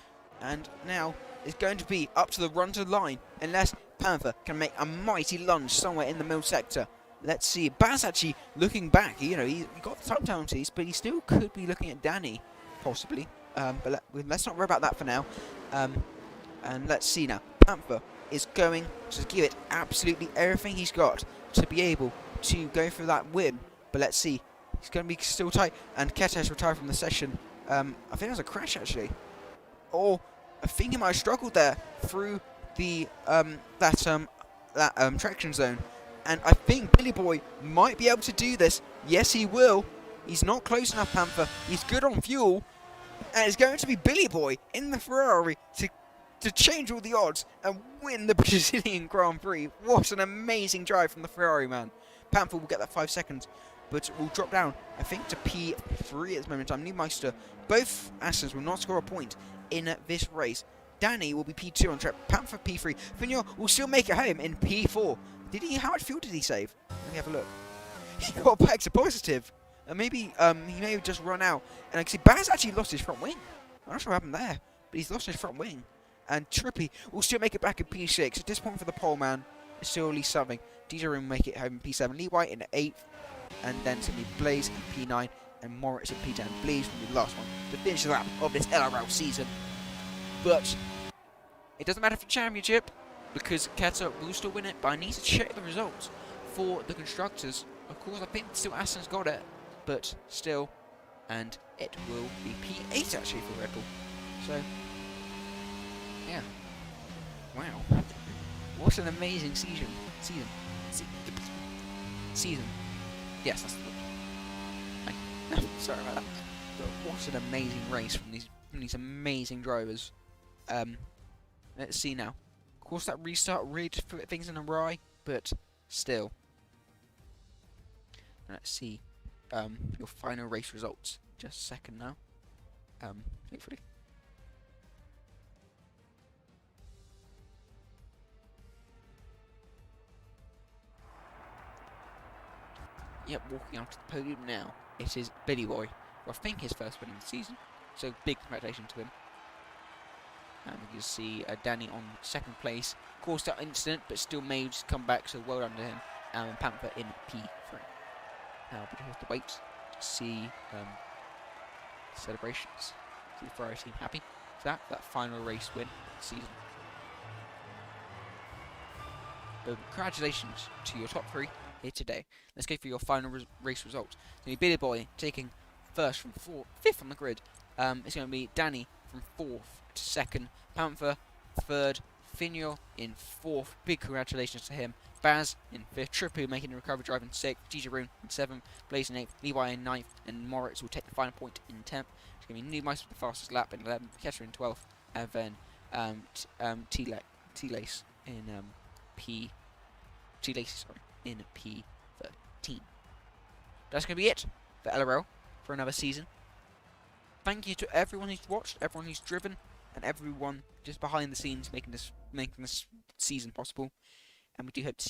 And now it's going to be up to the run to the line unless Panther can make a mighty lunge somewhere in the middle sector. Let's see. Baz actually looking back. You know, he got the time penalties, but he still could be looking at Danny, possibly. But let's not worry about that for now. And let's see now. Panther is going to give it absolutely everything he's got to be able to go for that win. But let's see. He's going to be still tight. And Ketesh retired from the session. I think it was a crash, actually. Or I think he might have struggled there through the traction zone. And I think Billy Boy might be able to do this. Yes, he will. He's not close enough, Panther. He's good on fuel. And it's going to be Billy Boy in the Ferrari to change all the odds and win the Brazilian Grand Prix. What an amazing drive from the Ferrari man. Panther will get that 5 seconds, but will drop down, I think, to P3 at this moment in time. Neumeister, both Astons will not score a point in this race. Danny will be P2 on track. Panther P3. Vigneault will still make it home in P4. How much fuel did he save? Let me have a look. He got back to positive. And maybe he may have just run out. And I can see Baz actually lost his front wing. I'm not sure what happened there, but he's lost his front wing. And Trippy will still make it back in P6. At this point for the pole man, it's still at least something. DJ will make it home in P7. Lee White in 8th. And then it's going to be Blaze in P9. And Moritz in P10. Blaze will be the last one to finish the lap of this LRL season. But it doesn't matter for the championship, because Keta will still win it. But I need to check the results for the constructors. Of course, I think still Aston's got it. But still. And it will be P8 actually for Red Bull. So, yeah. Wow. What an amazing season. Season. Yes, that's the word. Sorry about that. But what an amazing race from these amazing drivers. Let's see now. Of course, that restart really just put things in a awry, but still. let's see your final race results. Just a second now. Hopefully. Yep, walking out to the podium now. It is Billy Boy, who I think his first win in the season. So big congratulations to him. And you can see Danny on second place. Caused that incident, but still managed to come back. So well done to him. And Panther in P3. Now we have to wait to see celebrations. See the Ferrari team happy for that final race win of the season. But congratulations to your top 3 here today. Let's go for your final race results. It's going to be Billy Boy taking first from 5th on the grid. It's going to be Danny from 4th to 2nd. Panther 3rd. Finio in 4th. Big congratulations to him. Baz in 5th. Tripu making the recovery drive in 6th. DJ Rune in 7th. Blaze in 8th. Levi in 9th. And Moritz will take the final point in 10th. It's going to be New Mice with the fastest lap in 11th. Ketter in 12th. And then T-Lace in P. T-Lace, sorry, in P13. That's going to be it for LRL for another season. Thank you to everyone who's watched, everyone who's driven, and everyone just behind the scenes making this season possible. And we do hope to see